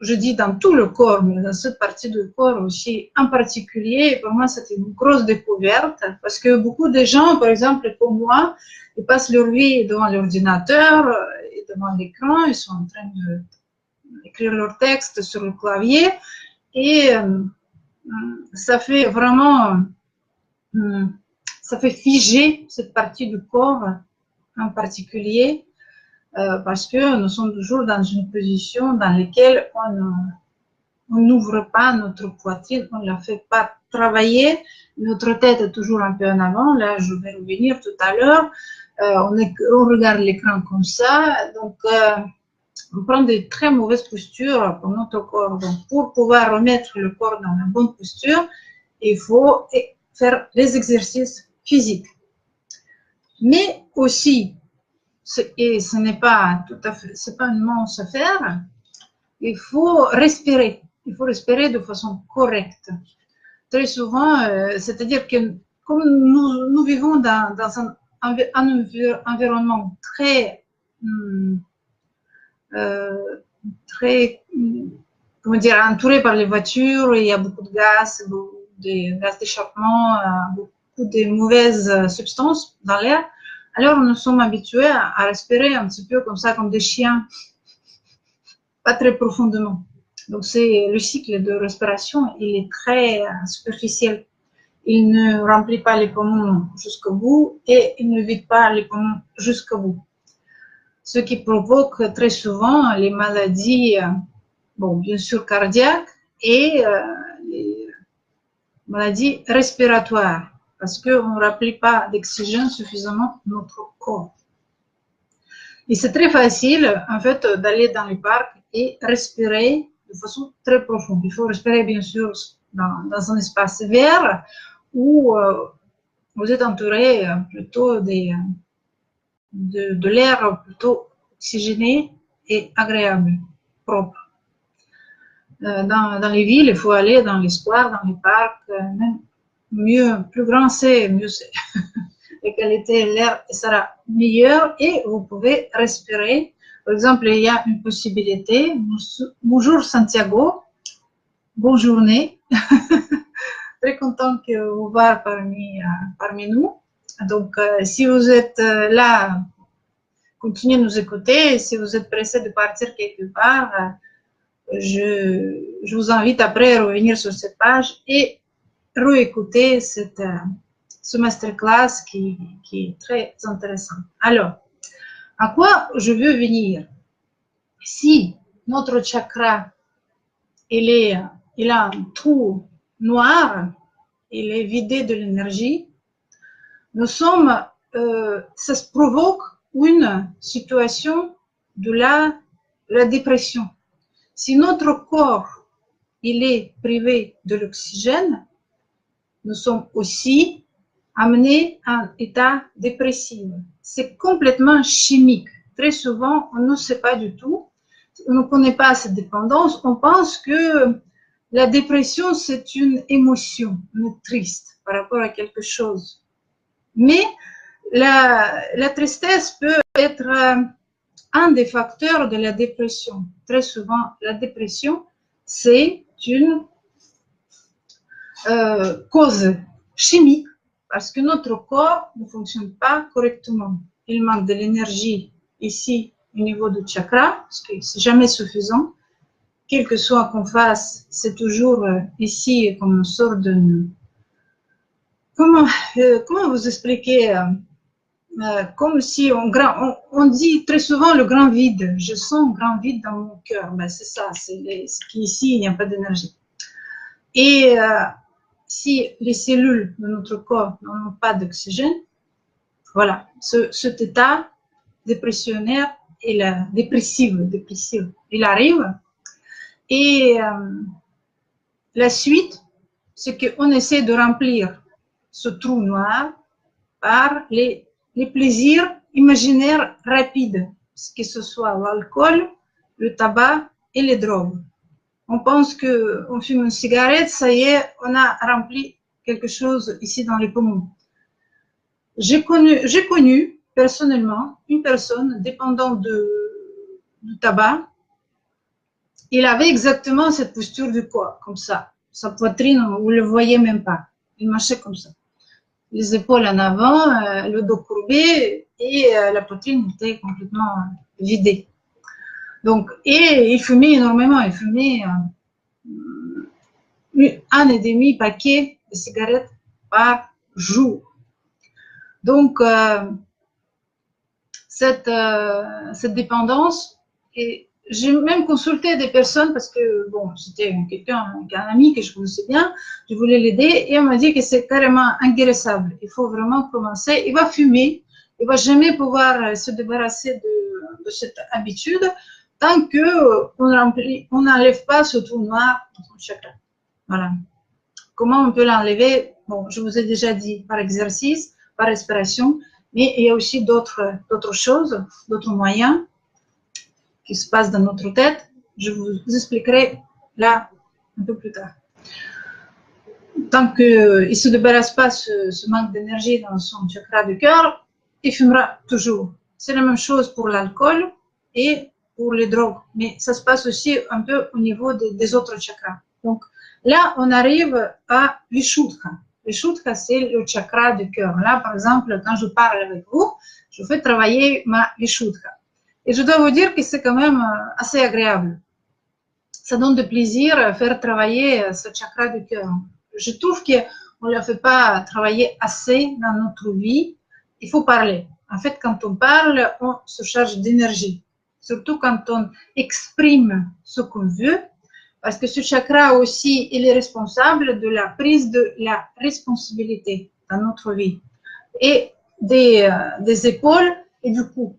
je dis dans tout le corps, mais dans cette partie du corps aussi en particulier. Pour moi, c'était une grosse découverte parce que beaucoup de gens, par exemple, comme moi, ils passent leur vie devant l'ordinateur et devant l'écran, ils sont en train d'écrire leur texte sur le clavier et ça fait vraiment, ça fait figer cette partie du corps en particulier. Parce que nous sommes toujours dans une position dans laquelle on n'ouvre pas notre poitrine, on ne la fait pas travailler, notre tête est toujours un peu en avant, là je vais revenir tout à l'heure, on regarde l'écran comme ça, donc on prend de très mauvaises postures pour notre corps. Donc pour pouvoir remettre le corps dans la bonne posture, il faut faire les exercices physiques. Mais aussi, et ce n'est pas tout à fait, c'est pas une mince affaire, il faut respirer. Il faut respirer de façon correcte. Très souvent, c'est-à-dire que comme nous vivons dans un environnement très, très, comment dire, entouré par les voitures, il y a beaucoup de gaz, de gaz d'échappement, beaucoup de mauvaises substances dans l'air. Alors, nous sommes habitués à respirer un petit peu comme ça, comme des chiens, pas très profondément. Donc, c'est le cycle de respiration, il est très superficiel. Il ne remplit pas les poumons jusqu'au bout et il ne vide pas les poumons jusqu'au bout. Ce qui provoque très souvent les maladies, bon, bien sûr cardiaques et les maladies respiratoires, parce qu'on ne remplit pas d'oxygène suffisamment notre corps. Et c'est très facile, en fait, d'aller dans les parcs et respirer de façon très profonde. Il faut respirer, bien sûr, dans un espace vert où vous êtes entouré plutôt de l'air plutôt oxygéné et agréable, propre. Dans les villes, il faut aller dans les squares, dans les parcs, même mieux, plus grand c'est, mieux c'est. La qualité de l'air sera meilleure et vous pouvez respirer. Par exemple, il y a une possibilité. Bonjour Santiago, bonne journée. Très content que vous voir parmi nous. Donc, si vous êtes là, continuez de nous écouter. Si vous êtes pressé de partir quelque part, je vous invite après à revenir sur cette page et réécouter ce masterclass qui est très intéressant. Alors, à quoi je veux venir? Si notre chakra, il a un trou noir, il est vidé de l'énergie, ça se provoque une situation de la dépression. Si notre corps, il est privé de l'oxygène, nous sommes aussi amenés à un état dépressif. C'est complètement chimique, très souvent, on ne sait pas du tout, on ne connaît pas cette dépendance, on pense que la dépression, c'est une émotion, on est triste par rapport à quelque chose. Mais la tristesse peut être un des facteurs de la dépression. Très souvent, la dépression, c'est une cause chimique parce que notre corps ne fonctionne pas correctement. Il manque de l'énergie ici au niveau du chakra, parce que c'est jamais suffisant. Quel que soit qu'on fasse, c'est toujours ici comme une sorte de... Comment vous expliquer comme si on dit très souvent le grand vide. Je sens un grand vide dans mon cœur. Ben, c'est ça, c'est qu'ici, il n'y a pas d'énergie. Et si les cellules de notre corps n'ont pas d'oxygène, voilà, cet état dépressionnaire et dépressif, il arrive. Et la suite, c'est qu'on essaie de remplir ce trou noir par les plaisirs imaginaires rapides, que ce soit l'alcool, le tabac et les drogues. On pense qu'on fume une cigarette, ça y est, on a rempli quelque chose ici dans les poumons. J'ai connu personnellement une personne dépendante du tabac. Il avait exactement cette posture du corps, comme ça. Sa poitrine, vous ne le voyez même pas. Il marchait comme ça. Les épaules en avant, le dos courbé et la poitrine était complètement vidée. Donc, et il fumait énormément. Il fumait 1,5 paquet de cigarettes par jour. Donc, cette dépendance, et j'ai même consulté des personnes parce que, bon, c'était un ami que je connaissais bien, je voulais l'aider et on m'a dit que c'est carrément inguérissable. Il faut vraiment commencer. Il va fumer, il va jamais pouvoir se débarrasser de cette habitude tant qu'on n'enlève pas ce trou noir dans son chakra. Voilà. Comment on peut l'enlever? Bon, je vous ai déjà dit par exercice, par respiration, mais il y a aussi d'autres choses, d'autres moyens qui se passent dans notre tête. Je vous expliquerai là un peu plus tard. Tant qu'il ne se débarrasse pas ce manque d'énergie dans son chakra du cœur, il fumera toujours. C'est la même chose pour l'alcool et pour les drogues, mais ça se passe aussi un peu au niveau des autres chakras. Donc là, on arrive à Vishuddha. Vishuddha, c'est le chakra du cœur. Là, par exemple, quand je parle avec vous, je fais travailler ma Vishuddha. Et je dois vous dire que c'est quand même assez agréable. Ça donne du plaisir à faire travailler ce chakra du cœur. Je trouve qu'on ne le fait pas travailler assez dans notre vie. Il faut parler. En fait, quand on parle, on se charge d'énergie. Surtout quand on exprime ce qu'on veut. Parce que ce chakra aussi, il est responsable de la prise de la responsabilité dans notre vie. Et des épaules et du cou.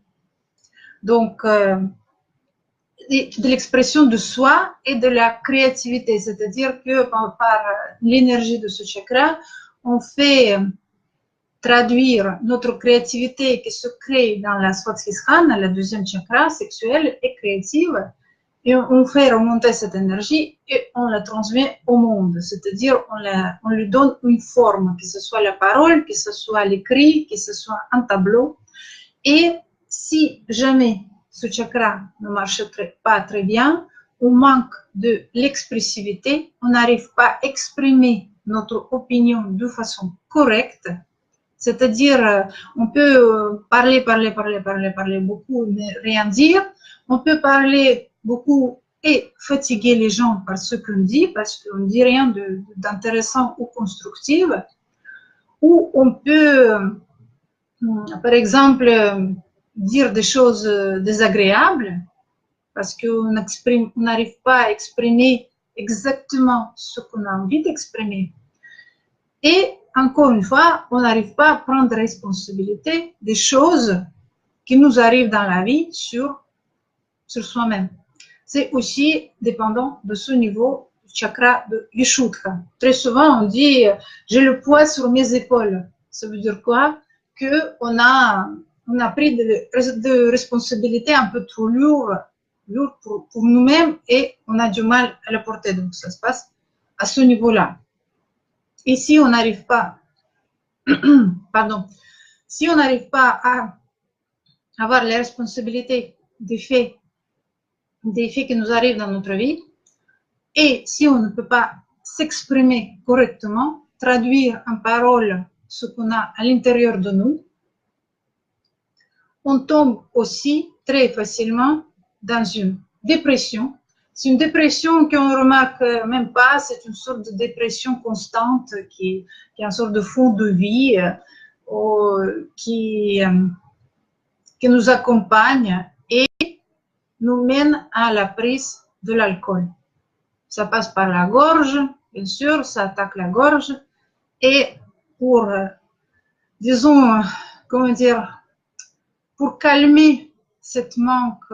Donc, de l'expression de soi et de la créativité. C'est-à-dire que par l'énergie de ce chakra, on fait traduire notre créativité qui se crée dans la Swatisthana, la deuxième chakra sexuelle et créative, et on fait remonter cette énergie et on la transmet au monde. C'est-à-dire on lui donne une forme, que ce soit la parole, que ce soit l'écrit, que ce soit un tableau. Et si jamais ce chakra ne marche pas très bien, on manque de l'expressivité, on n'arrive pas à exprimer notre opinion de façon correcte, c'est-à-dire on peut parler beaucoup, mais rien dire, on peut parler beaucoup et fatiguer les gens par ce qu'on dit, parce qu'on ne dit rien d'intéressant ou constructif, ou on peut, par exemple, dire des choses désagréables parce qu'on n'arrive pas à exprimer exactement ce qu'on a envie d'exprimer. Et encore une fois, on n'arrive pas à prendre responsabilité des choses qui nous arrivent dans la vie sur soi-même. C'est aussi dépendant de ce niveau du chakra de Vishuddha. Très souvent, on dit « j'ai le poids sur mes épaules ». Ça veut dire quoi? Qu'on a on a pris de responsabilités un peu trop lourdes pour nous-mêmes et on a du mal à la porter. Donc, ça se passe à ce niveau-là. Et si on n'arrive pas, pardon, si on n'arrive pas à avoir les responsabilités des faits qui nous arrivent dans notre vie, et si on ne peut pas s'exprimer correctement, traduire en paroles ce qu'on a à l'intérieur de nous, on tombe aussi très facilement dans une dépression. C'est une dépression qu'on ne remarque même pas, c'est une sorte de dépression constante qui est une sorte de fond de vie qui nous accompagne et nous mène à la prise de l'alcool. Ça passe par la gorge, bien sûr, ça attaque la gorge. Et pour, disons, comment dire, pour calmer cette manque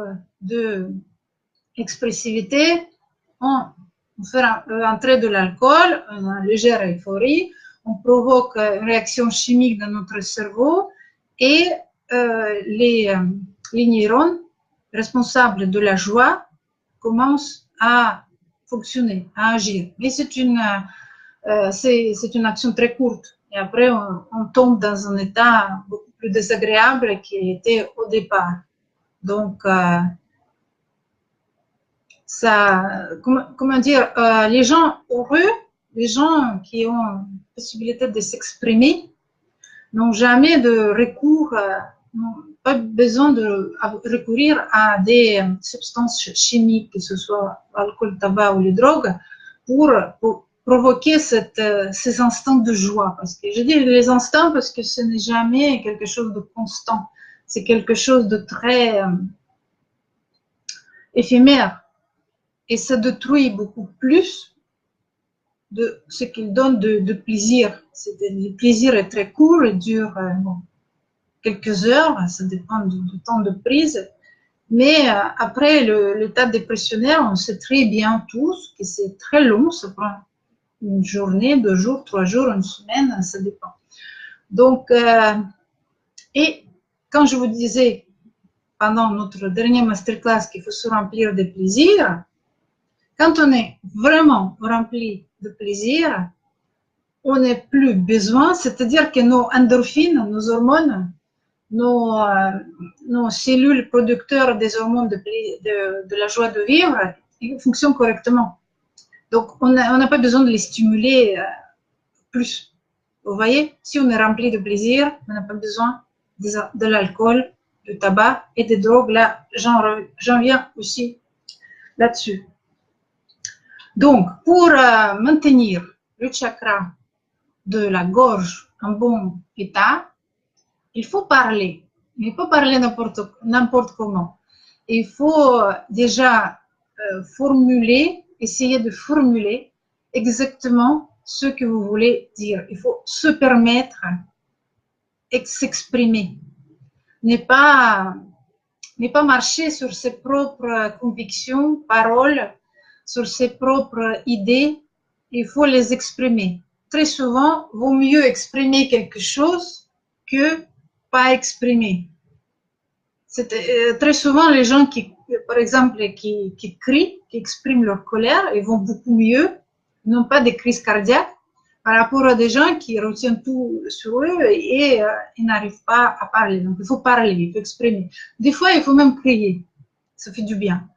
d'expressivité, on fait entrer de l'alcool, une légère euphorie, on provoque une réaction chimique dans notre cerveau et les neurones responsables de la joie commencent à fonctionner, à agir. Mais c'est une action très courte. Et après, on tombe dans un état beaucoup plus désagréable qu'il était au départ. Donc, comment dire, les gens heureux, les gens qui ont la possibilité de s'exprimer, n'ont jamais de recours, n'ont pas besoin de recourir à des substances chimiques, que ce soit l'alcool, tabac ou les drogues, pour provoquer ces instants de joie. Parce que je dis les instants parce que ce n'est jamais quelque chose de constant. C'est quelque chose de très éphémère. Et ça détruit beaucoup plus de ce qu'il donne de plaisir. Le plaisir est très court et dure quelques heures, ça dépend du temps de prise. Mais après l'état dépressionnaire, on sait très bien tous que c'est très long, ça prend une journée, 2 jours, 3 jours, une semaine, ça dépend. Donc, et quand je vous disais pendant notre dernier masterclass qu'il faut se remplir de plaisir, quand on est vraiment rempli de plaisir, on n'a plus besoin, c'est-à-dire que nos endorphines, nos hormones, nos cellules producteurs des hormones de la joie de vivre, ils fonctionnent correctement. Donc, on n'a pas besoin de les stimuler plus. Vous voyez, si on est rempli de plaisir, on n'a pas besoin de l'alcool, du tabac et des drogues. Là, j'en viens aussi là-dessus. Donc, pour maintenir le chakra de la gorge en bon état, il faut parler. Il ne faut pas parler n'importe comment. Il faut déjà essayer de formuler exactement ce que vous voulez dire. Il faut se permettre de s'exprimer. Ne pas marcher sur ses propres convictions, paroles, sur ses propres idées. Il faut les exprimer. Très souvent, il vaut mieux exprimer quelque chose que pas exprimer. Très souvent, les gens qui, par exemple, qui crient, qui expriment leur colère, ils vont beaucoup mieux, n'ont pas de crise cardiaque, par rapport à des gens qui retiennent tout sur eux et ils n'arrivent pas à parler. Donc, il faut parler, il faut exprimer. Des fois, il faut même crier. Ça fait du bien.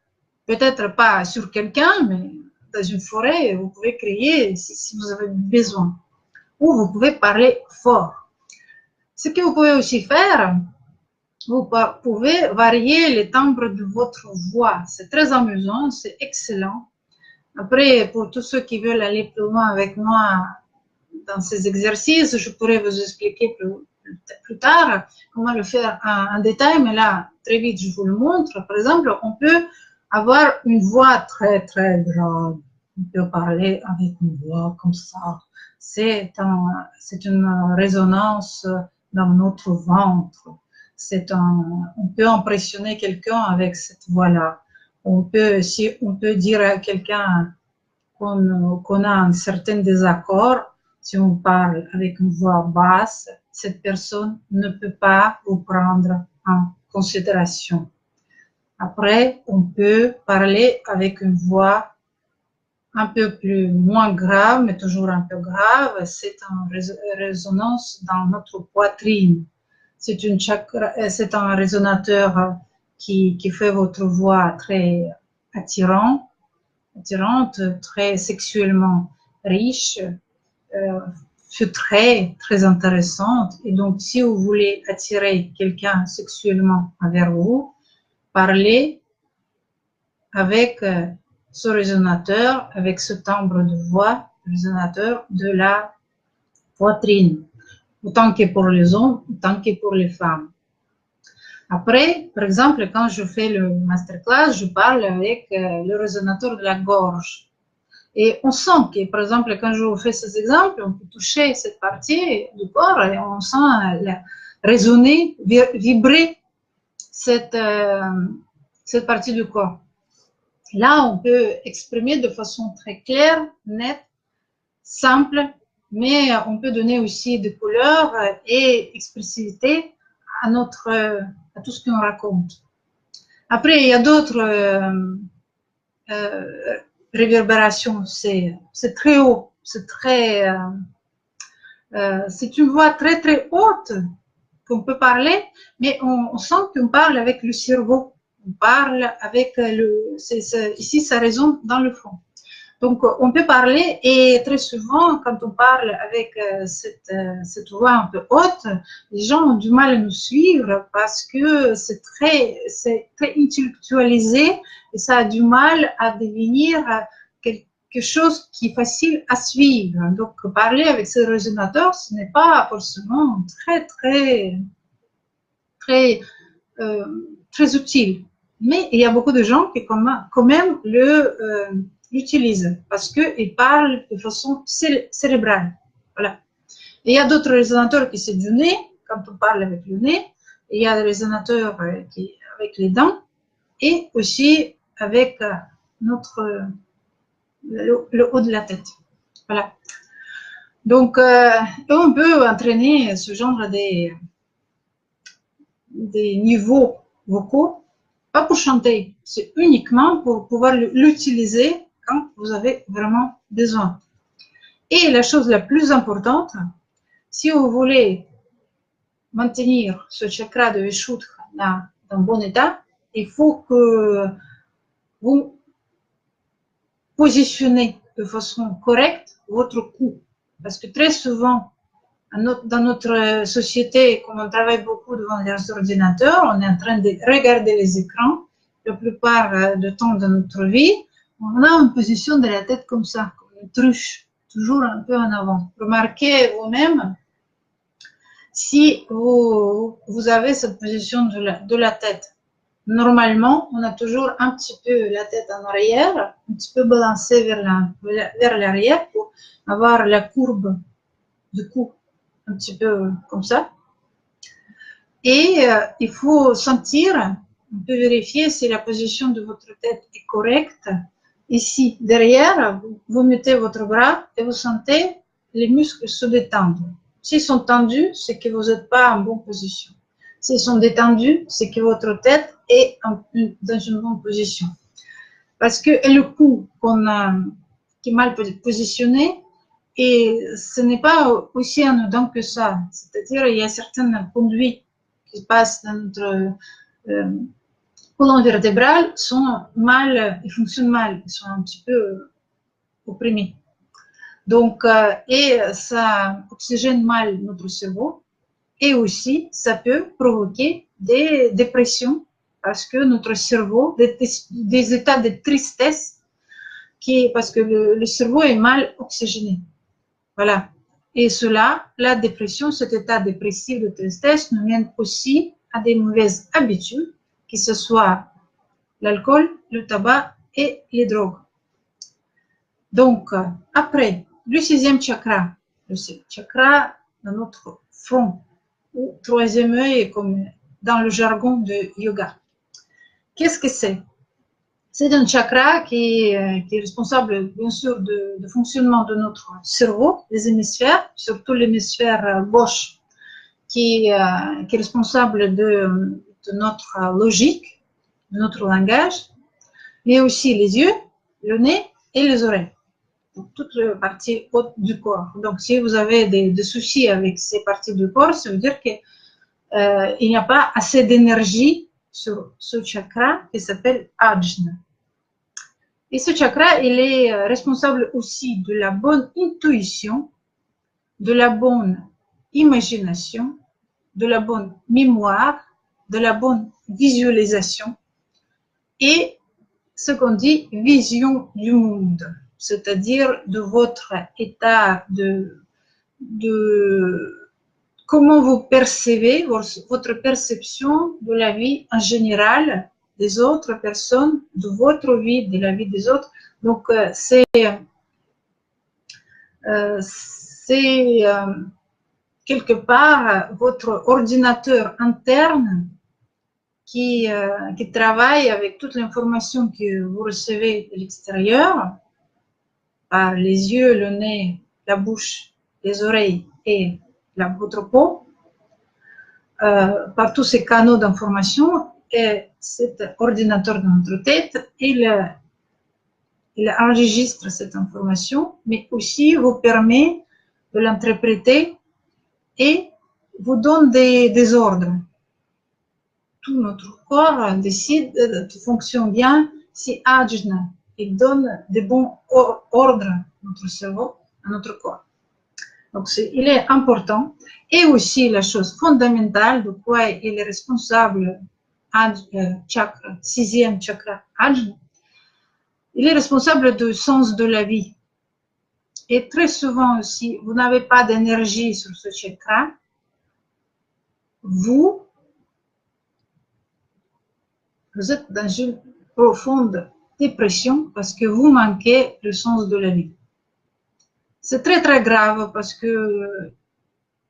Peut-être pas sur quelqu'un, mais dans une forêt, vous pouvez crier si vous avez besoin. Ou vous pouvez parler fort. Ce que vous pouvez aussi faire, vous pouvez varier les timbres de votre voix. C'est très amusant, c'est excellent. Après, pour tous ceux qui veulent aller plus loin avec moi dans ces exercices, je pourrais vous expliquer plus tard comment le faire en détail, mais là, très vite, je vous le montre. Par exemple, on peut avoir une voix très, très grave. On peut parler avec une voix comme ça. C'est une résonance dans notre ventre. On peut impressionner quelqu'un avec cette voix-là. On peut dire à quelqu'un qu'on a un certain désaccord, si on parle avec une voix basse, cette personne ne peut pas vous prendre en considération. Après, on peut parler avec une voix un peu moins grave, mais toujours un peu grave. C'est une résonance dans notre poitrine. C'est un résonateur qui fait votre voix très attirante, très sexuellement riche, très intéressante. Et donc, si vous voulez attirer quelqu'un sexuellement vers vous, parlez avec ce résonateur, avec ce timbre de voix, résonateur de la poitrine, autant que pour les hommes, autant que pour les femmes. Après, par exemple, quand je fais le masterclass, je parle avec le résonateur de la gorge. Et on sent que, par exemple, quand je vous fais ces exemples, on peut toucher cette partie du corps et on sent résonner, vibrer cette partie du corps. Là, on peut exprimer de façon très claire, nette, simple, mais on peut donner aussi des couleurs et expressivité à tout ce qu'on raconte. Après, il y a d'autres réverbérations. C'est très haut, c'est une voix très très haute qu'on peut parler, mais on sent qu'on parle avec le cerveau. On parle avec ici ça résonne dans le fond. Donc on peut parler et très souvent quand on parle avec cette voix un peu haute, les gens ont du mal à nous suivre parce que c'est très intellectualisé et ça a du mal à devenir quelque chose qui est facile à suivre. Donc parler avec ce résonateur, ce n'est pas forcément très utile. Mais il y a beaucoup de gens qui quand même l'utilisent parce qu'ils parlent de façon cérébrale. Voilà. Et il y a d'autres résonateurs qui c'est du nez, quand on parle avec le nez. Et il y a des résonateurs avec les dents et aussi avec le haut de la tête. Voilà. Donc, on peut entraîner ce genre des niveaux vocaux, pas pour chanter, c'est uniquement pour pouvoir l'utiliser quand vous avez vraiment besoin. Et la chose la plus importante, si vous voulez maintenir ce chakra de Vishuddha dans un bon état, il faut que vous positionnez de façon correcte votre cou. Parce que très souvent, dans notre société, comme on travaille beaucoup devant les ordinateurs, on est en train de regarder les écrans. La plupart du temps de notre vie, on a une position de la tête comme ça, comme une truche, toujours un peu en avant. Remarquez vous-même, si vous avez cette position de la tête, normalement, on a toujours un petit peu la tête en arrière, un petit peu balancée vers l'arrière pour avoir la courbe du cou un petit peu comme ça. Et il faut sentir, on peut vérifier si la position de votre tête est correcte. Ici, derrière, vous mettez votre bras et vous sentez les muscles se détendre. S'ils sont tendus, c'est que vous n'êtes pas en bonne position. S'ils sont détendus, c'est que votre tête est dans une bonne position. Parce que le cou qui est mal positionné, et ce n'est pas aussi anodin que ça. C'est-à-dire, il y a certaines conduites qui passent dans notre colonne vertébrale ils fonctionnent mal, ils sont un petit peu opprimés. Donc, et ça oxygène mal notre cerveau. Et aussi, ça peut provoquer des dépressions parce que notre cerveau, des états de tristesse, parce que le cerveau est mal oxygéné. Voilà. Et cela, la dépression, cet état dépressif de tristesse nous mène aussi à des mauvaises habitudes, que ce soit l'alcool, le tabac et les drogues. Donc, après, le 6e chakra, le chakra de notre front, ou 3e œil, comme dans le jargon de yoga. Qu'est-ce que c'est? C'est un chakra qui est responsable, bien sûr, du fonctionnement de notre cerveau, les hémisphères, surtout l'hémisphère gauche, qui est responsable de notre logique, de notre langage, mais aussi les yeux, le nez et les oreilles. Donc, toute la partie haute du corps. Donc, si vous avez des soucis avec ces parties du corps, ça veut dire qu'il n'y a pas assez d'énergie sur ce chakra qui s'appelle Ajna. Et ce chakra, il est responsable aussi de la bonne intuition, de la bonne imagination, de la bonne mémoire, de la bonne visualisation et ce qu'on dit vision du monde, c'est-à-dire de votre état de comment vous percevez votre perception de la vie en général, des autres personnes, de votre vie, de la vie des autres. Donc, c'est quelque part votre ordinateur interne qui travaille avec toute l'information que vous recevez de l'extérieur, par les yeux, le nez, la bouche, les oreilles et votre peau, par tous ces canaux d'information. Et cet ordinateur dans notre tête, il enregistre cette information, mais aussi vous permet de l'interpréter et vous donne des ordres. Tout notre corps décide, fonctionne bien si Ajna, il donne des bons ordres à notre cerveau, à notre corps. Donc, il est important. Et aussi, la chose fondamentale de quoi il est responsable, chakra, sixième chakra, Ajna, il est responsable du sens de la vie. Et très souvent aussi, vous n'avez pas d'énergie sur ce chakra, vous êtes dans une profonde dépression parce que vous manquez le sens de la vie. C'est très très grave parce que,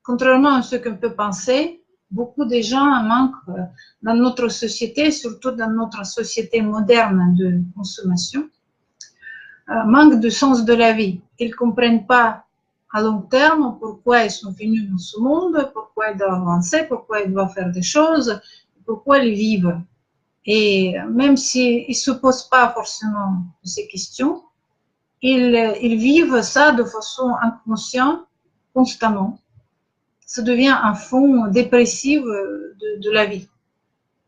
contrairement à ce qu'on peut penser, beaucoup de gens manquent dans notre société, surtout dans notre société moderne de consommation, manquent de sens de la vie. Ils ne comprennent pas à long terme pourquoi ils sont venus dans ce monde, pourquoi ils doivent avancer, pourquoi ils doivent faire des choses, pourquoi ils vivent. Et même s'ils ne se posent pas forcément ces questions, ils vivent ça de façon inconsciente, constamment. Ça devient un fond dépressif de la vie.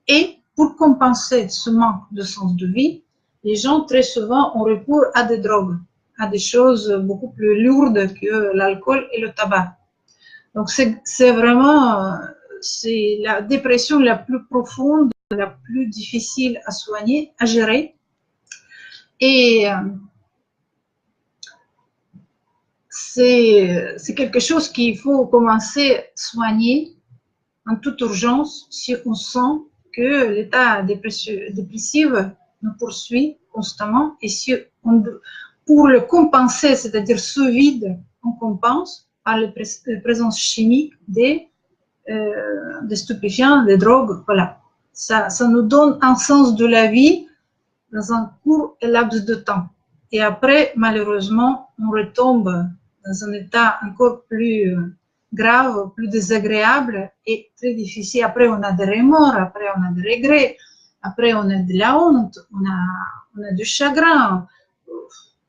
Et pour compenser ce manque de sens de vie, les gens très souvent ont recours à des drogues, à des choses beaucoup plus lourdes que l'alcool et le tabac. Donc c'est vraiment c'est la dépression la plus profonde, la plus difficile à soigner, à gérer. Et c'est quelque chose qu'il faut commencer à soigner en toute urgence si on sent que l'état dépressif nous poursuit constamment et si pour le compenser, c'est-à-dire ce vide, on compense par la présence chimique des stupéfiants, des drogues, voilà. Ça nous donne un sens de la vie dans un court laps de temps. Et après, malheureusement, on retombe dans un état encore plus grave, plus désagréable et très difficile. Après, on a des remords, après, on a des regrets, après, on a de la honte, on a du chagrin,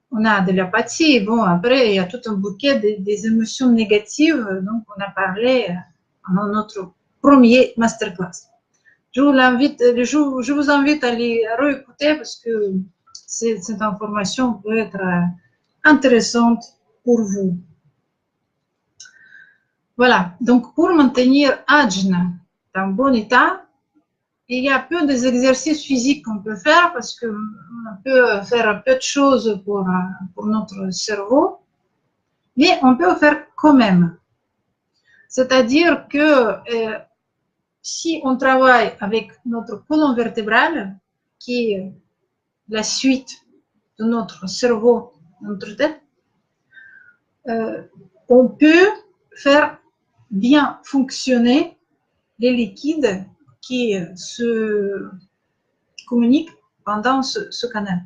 on a de l'apathie. Bon, après, il y a tout un bouquet des émotions négatives dont on a parlé dans notre premier masterclass. Je vous invite à les réécouter parce que cette information peut être intéressante pour vous. Voilà, donc pour maintenir Ajna dans bon état, il y a peu des exercices physiques qu'on peut faire parce qu'on peut faire un peu de choses pour notre cerveau, mais on peut faire quand même. C'est-à-dire que si on travaille avec notre colonne vertébrale, qui est la suite de notre cerveau, de notre tête, on peut faire bien fonctionner les liquides qui se communiquent pendant ce canal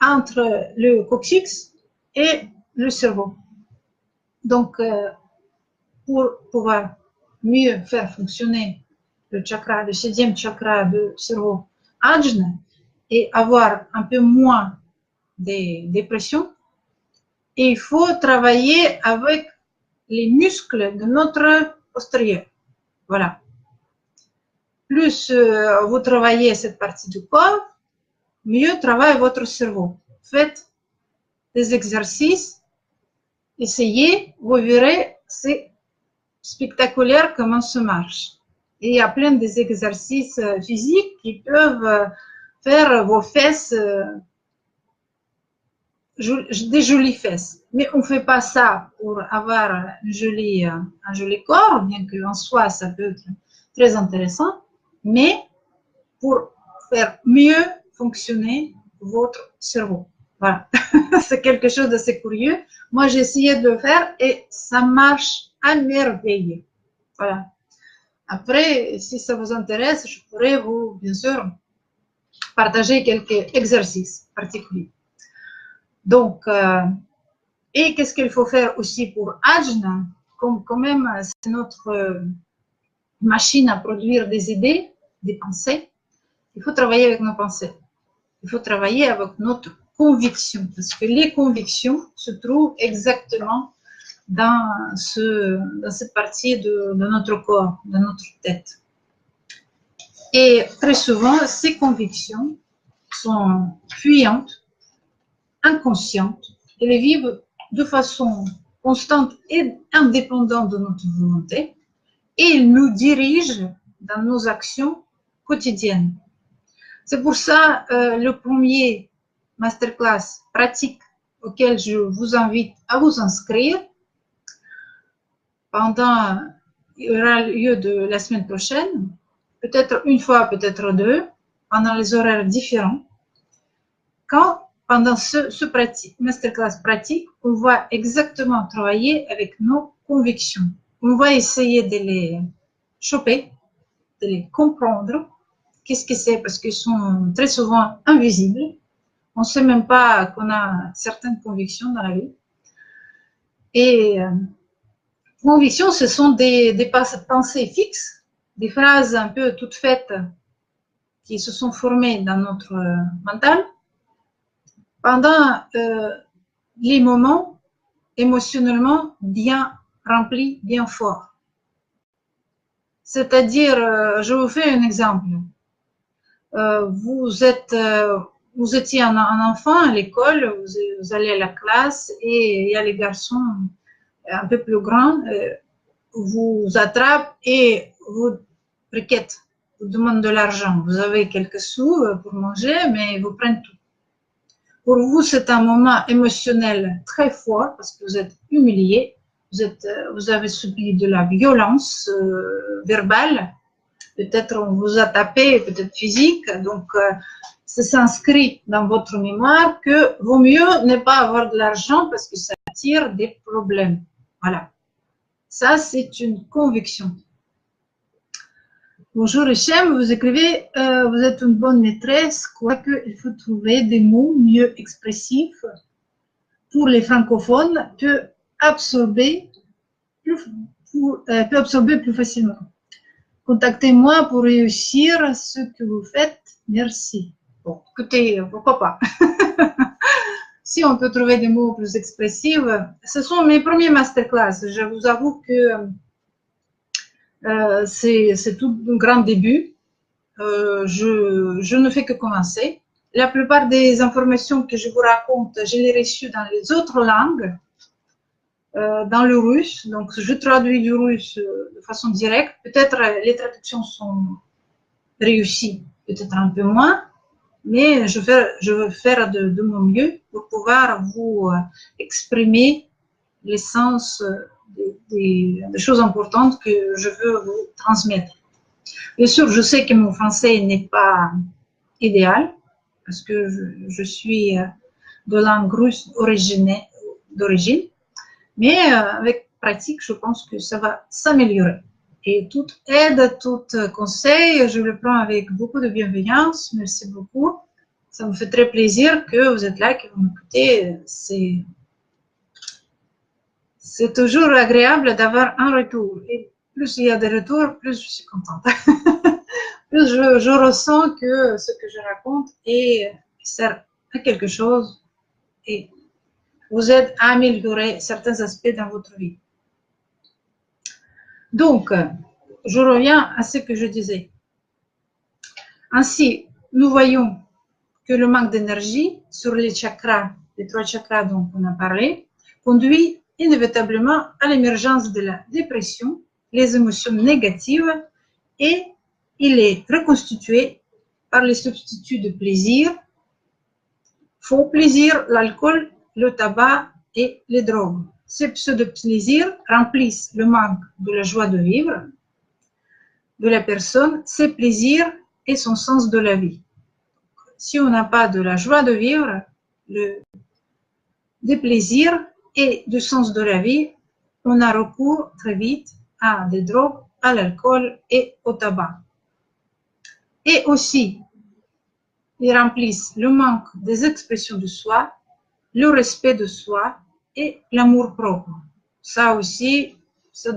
entre le coccyx et le cerveau. Donc, pour pouvoir mieux faire fonctionner le chakra, le 7e chakra du cerveau, Ajna, et avoir un peu moins de dépression, et il faut travailler avec les muscles de notre postérieur. Voilà. Plus vous travaillez cette partie du corps, mieux travaille votre cerveau. Faites des exercices, essayez, vous verrez, c'est spectaculaire comment ça marche. Et il y a plein des exercices physiques qui peuvent faire vos fesses, des jolies fesses. Mais on ne fait pas ça pour avoir un joli corps, bien qu'en soi ça peut être très intéressant, mais pour faire mieux fonctionner votre cerveau. Voilà, c'est quelque chose d'assez curieux. Moi, j'ai essayé de le faire et ça marche à merveille. Voilà. Après, si ça vous intéresse, je pourrais vous, bien sûr, partager quelques exercices particuliers. Donc, et qu'est-ce qu'il faut faire aussi pour Ajna? Comme quand même, c'est notre machine à produire des idées, des pensées. Il faut travailler avec nos pensées. Il faut travailler avec notre conviction, parce que les convictions se trouvent exactement dans cette partie de notre corps, de notre tête. Et très souvent, ces convictions sont fuyantes, inconscientes, elles vivent de façon constante et indépendante de notre volonté, et elles nous dirigent dans nos actions quotidiennes. C'est pour ça le premier masterclass pratique auquel je vous invite à vous inscrire il aura lieu de la semaine prochaine, peut-être une fois, peut-être deux, pendant les horaires différents. Pendant ce masterclass pratique, on va exactement travailler avec nos convictions. On va essayer de les choper, de les comprendre. Qu'est-ce que c'est? Parce qu'ils sont très souvent invisibles. On ne sait même pas qu'on a certaines convictions dans la vie. Et convictions, ce sont des pensées fixes, des phrases un peu toutes faites qui se sont formées dans notre mental pendant les moments émotionnellement bien remplis, bien forts. C'est-à-dire, je vous fais un exemple. Vous étiez un enfant à l'école, vous allez à la classe et il y a les garçons un peu plus grands, vous attrapent et vous requêtent, vous demandent de l'argent. Vous avez quelques sous pour manger, mais ils vous prennent tout. Pour vous, c'est un moment émotionnel très fort parce que vous êtes humilié, vous avez subi de la violence verbale. Peut-être on vous a tapé, peut-être physique, donc ça s'inscrit dans votre mémoire que vaut mieux ne pas avoir de l'argent parce que ça attire des problèmes. Voilà. Ça, c'est une conviction. Bonjour Hichem, vous écrivez vous êtes une bonne maîtresse, quoique il faut trouver des mots mieux expressifs pour les francophones, peut absorber plus facilement. Contactez-moi pour réussir ce que vous faites. Merci. Bon, écoutez, pourquoi pas. Si on peut trouver des mots plus expressifs, ce sont mes premiers masterclass. Je vous avoue que c'est tout un grand début. Je ne fais que commencer. La plupart des informations que je vous raconte, je les reçues dans les autres langues, dans le russe. Donc, je traduis du russe de façon directe. Peut-être les traductions sont réussies, peut-être un peu moins, mais je veux faire de mon mieux pour pouvoir vous exprimer l'essence des choses importantes que je veux vous transmettre. Bien sûr, je sais que mon français n'est pas idéal parce que je suis de langue russe d'origine, mais avec pratique, je pense que ça va s'améliorer. Et toute aide, tout conseil, je le prends avec beaucoup de bienveillance. Merci beaucoup. Ça me fait très plaisir que vous êtes là, que vous m'écoutez. C'est toujours agréable d'avoir un retour. Et plus il y a des retours, plus je suis contente. Plus je ressens que ce que je raconte sert à quelque chose et vous aide à améliorer certains aspects dans votre vie. Donc, je reviens à ce que je disais. Ainsi, nous voyons que le manque d'énergie sur les chakras, les 3 chakras dont on a parlé, conduit inévitablement à l'émergence de la dépression, les émotions négatives, et il est reconstitué par les substituts de plaisir, faux plaisir, l'alcool, le tabac et les drogues. Ces pseudo-plaisirs remplissent le manque de la joie de vivre de la personne, ses plaisirs et son sens de la vie. Si on n'a pas de la joie de vivre, des plaisirs et du sens de la vie, on a recours très vite à des drogues, à l'alcool et au tabac. Et aussi, ils remplissent le manque des expressions de soi, le respect de soi et l'amour propre. Ça aussi, ça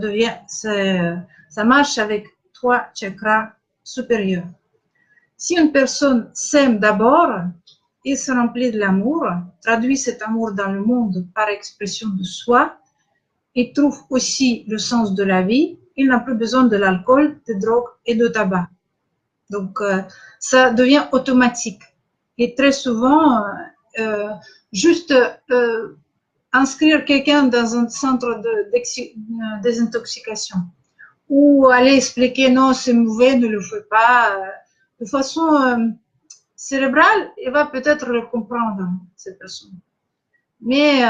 marche avec 3 chakras supérieurs. Si une personne s'aime d'abord et se remplit de l'amour, traduit cet amour dans le monde par expression de soi et trouve aussi le sens de la vie, il n'a plus besoin de l'alcool, de drogue et de tabac. Donc, ça devient automatique. Et très souvent, juste inscrire quelqu'un dans un centre de désintoxication ou aller expliquer non, c'est mauvais, ne le fais pas, de façon cérébrale, il va peut-être le comprendre, cette personne. Mais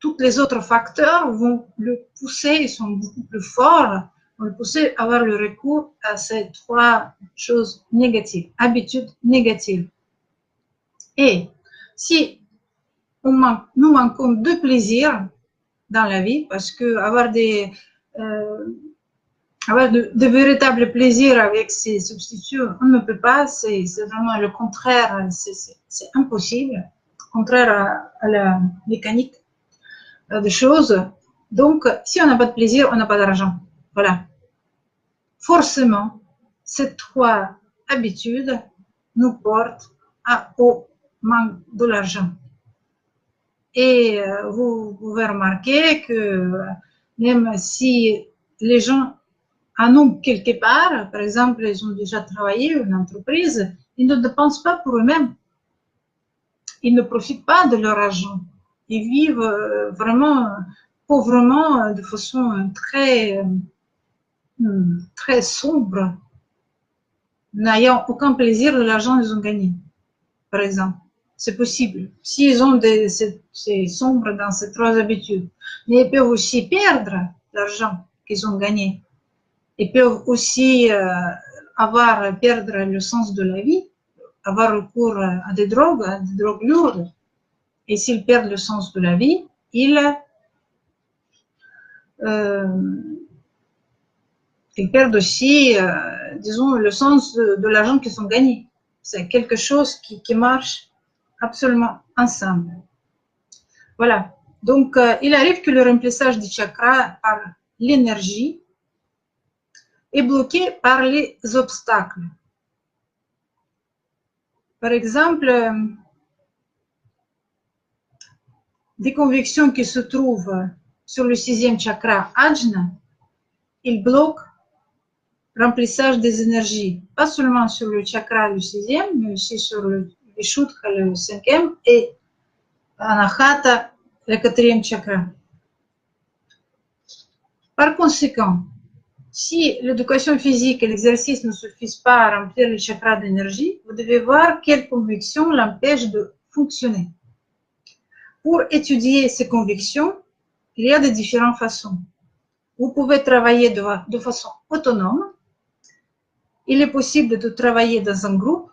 tous les autres facteurs vont le pousser, ils sont beaucoup plus forts, vont le pousser à avoir le recours à ces 3 choses négatives, habitudes négatives. Et si nous manquons de plaisir dans la vie, parce que avoir de véritables plaisirs avec ces substituts, on ne peut pas, c'est vraiment le contraire, c'est impossible, contraire à la mécanique des choses. Donc, si on n'a pas de plaisir, on n'a pas d'argent. Voilà. Forcément, ces 3 habitudes nous portent au manque de l'argent. Et vous pouvez remarquer que même si les gens en ont quelque part, par exemple, ils ont déjà travaillé une entreprise, ils ne dépensent pas pour eux-mêmes. Ils ne profitent pas de leur argent. Ils vivent vraiment pauvrement, de façon très sombre, n'ayant aucun plaisir de l'argent qu'ils ont gagné, par exemple. C'est possible. S'ils ont c'est sombre dans ces 3 habitudes. Mais ils peuvent aussi perdre l'argent qu'ils ont gagné. Ils peuvent aussi perdre le sens de la vie, avoir recours à des drogues lourdes. Et s'ils perdent le sens de la vie, ils perdent aussi, disons, le sens de l'argent qu'ils ont gagné. C'est quelque chose qui marche absolument ensemble. Voilà. Donc, il arrive que le remplissage du chakra par l'énergie est bloqué par les obstacles. Par exemple, des convictions qui se trouvent sur le 6e chakra Ajna, ils bloquent le remplissage des énergies, pas seulement sur le chakra le 6e, mais aussi sur le Vishuddha le 5e et Anahata le 4e chakra. Par conséquent, si l'éducation physique et l'exercice ne suffisent pas à remplir le chakra d'énergie, vous devez voir quelles convictions l'empêchent de fonctionner. Pour étudier ces convictions, il y a de différentes façons. Vous pouvez travailler de façon autonome. Il est possible de travailler dans un groupe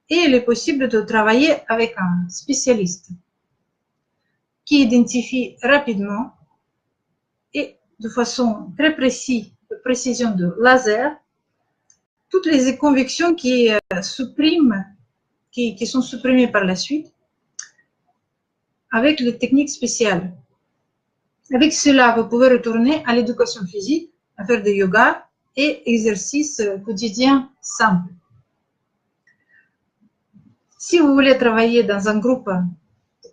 et il est possible de travailler avec un spécialiste qui identifie rapidement et de façon très précise, de précision de laser, toutes les convictions qui sont supprimées par la suite avec les techniques spéciales. Avec cela, vous pouvez retourner à l'éducation physique à faire du yoga et exercices quotidiens simples. Si vous voulez travailler dans un groupe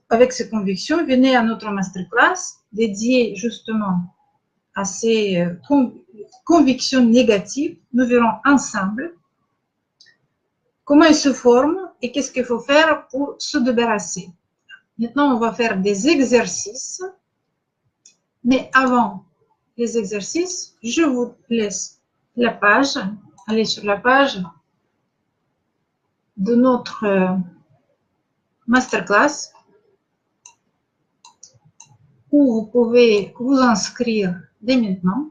avec ces convictions, venez à notre masterclass dédiée justement à ces convictions négatives. Nous verrons ensemble comment elles se forment et qu'est-ce qu'il faut faire pour se débarrasser. Maintenant, on va faire des exercices. Mais avant les exercices, je vous laisse la page. Allez sur la page de notre masterclass où vous pouvez vous inscrire dès maintenant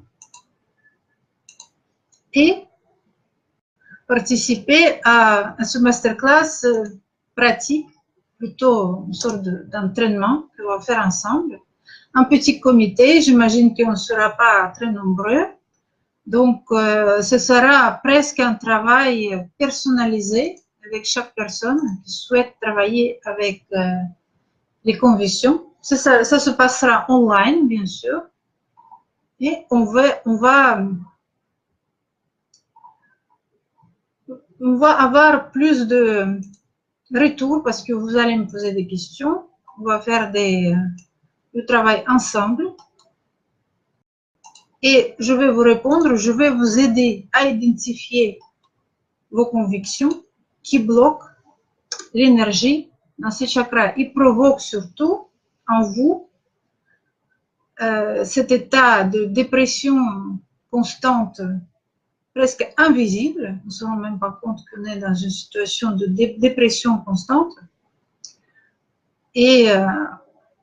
et participer à ce masterclass pratique, plutôt une sorte d'entraînement qu'on va faire ensemble. Un petit comité, j'imagine qu'on ne sera pas très nombreux. Donc, ce sera presque un travail personnalisé avec chaque personne qui souhaite travailler avec les convictions. Ça se passera online, bien sûr. Et on va avoir plus de retours parce que vous allez me poser des questions. On va faire du travail ensemble. Et je vais vous répondre, je vais vous aider à identifier vos convictions qui bloquent l'énergie dans ces chakras. Ils provoquent surtout en vous cet état de dépression constante, presque invisible. On ne se rend même pas compte qu'on est dans une situation de dépression constante et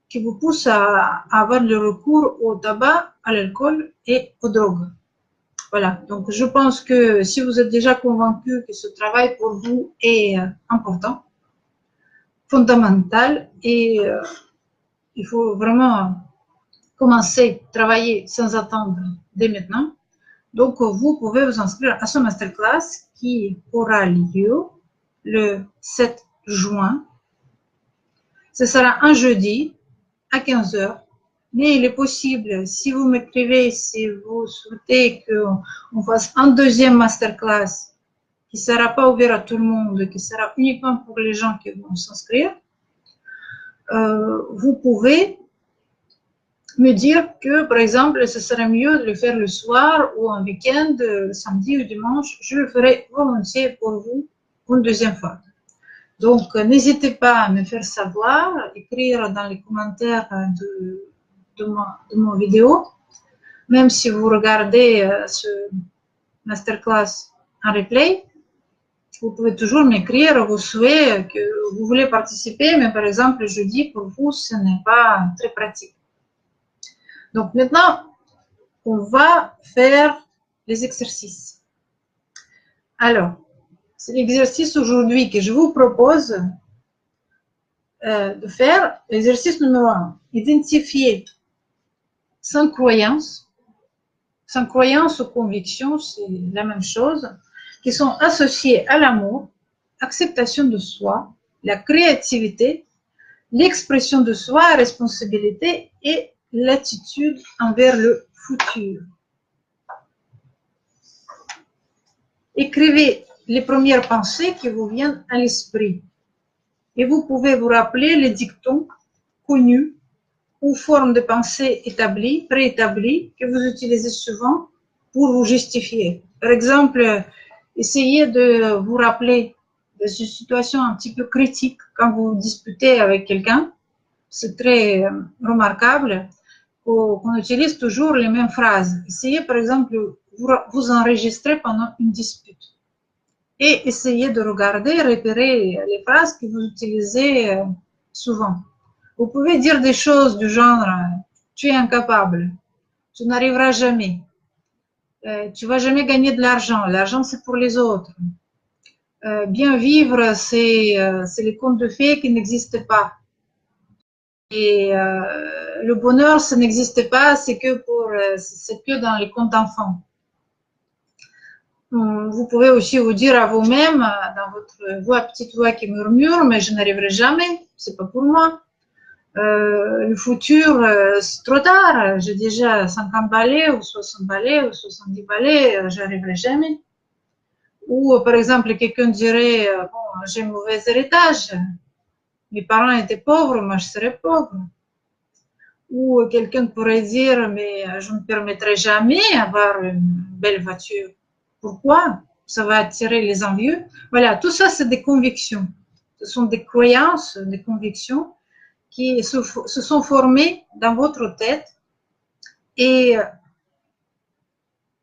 qui vous pousse à avoir le recours au tabac, à l'alcool et aux drogues. Voilà, donc je pense que si vous êtes déjà convaincu que ce travail pour vous est important, fondamental, et il faut vraiment commencer à travailler sans attendre dès maintenant. Donc vous pouvez vous inscrire à ce masterclass qui aura lieu le 7 juin. Ce sera un jeudi à 15 h. Mais il est possible, si vous m'écrivez, si vous souhaitez qu'on fasse un deuxième masterclass qui ne sera pas ouvert à tout le monde, qui sera uniquement pour les gens qui vont s'inscrire, vous pouvez me dire que, par exemple, ce serait mieux de le faire le soir ou un week-end, samedi ou dimanche. Je le ferai volontiers pour vous une deuxième fois. Donc, n'hésitez pas à me faire savoir, écrire dans les commentaires de mon vidéo. Même si vous regardez ce masterclass en replay, vous pouvez toujours m'écrire vos souhaits que vous voulez participer, mais par exemple, jeudi, pour vous, ce n'est pas très pratique. Donc maintenant, on va faire les exercices. Alors, c'est l'exercice aujourd'hui que je vous propose de faire. L'exercice numéro 1, identifier 5 croyances. 5 croyances ou convictions, c'est la même chose, qui sont associées à l'amour, l'acceptation de soi, la créativité, l'expression de soi, la responsabilité et l'attitude envers le futur. Écrivez les premières pensées qui vous viennent à l'esprit. Et vous pouvez vous rappeler les dictons connus ou formes de pensée établies, préétablies, que vous utilisez souvent pour vous justifier. Par exemple, essayez de vous rappeler de cette situation un petit peu critique quand vous disputez avec quelqu'un. C'est très remarquable qu'on utilise toujours les mêmes phrases. Essayez, par exemple, vous enregistrer pendant une dispute et essayez de regarder, repérer les phrases que vous utilisez souvent. Vous pouvez dire des choses du genre « tu es incapable »,« tu n'arriveras jamais »,« tu vas jamais gagner de l'argent »,« l'argent c'est pour les autres »,« bien vivre c'est les contes de fées qui n'existent pas ». Et le bonheur, ça n'existe pas, c'est que dans les contes d'enfants. Vous pouvez aussi vous dire à vous-même, dans votre petite voix qui murmure, mais je n'arriverai jamais, c'est pas pour moi. Le futur, c'est trop tard. J'ai déjà 50 balais ou 60 balais ou 70 balais, j'arriverai jamais. Ou par exemple, quelqu'un dirait, bon, j'ai un mauvais héritage. Mes parents étaient pauvres, moi je serais pauvre. Ou quelqu'un pourrait dire, mais je ne me permettrai jamais d'avoir une belle voiture. Pourquoi? Ça va attirer les envieux. Voilà, tout ça, c'est des convictions. Ce sont des croyances, des convictions qui se sont formées dans votre tête. Et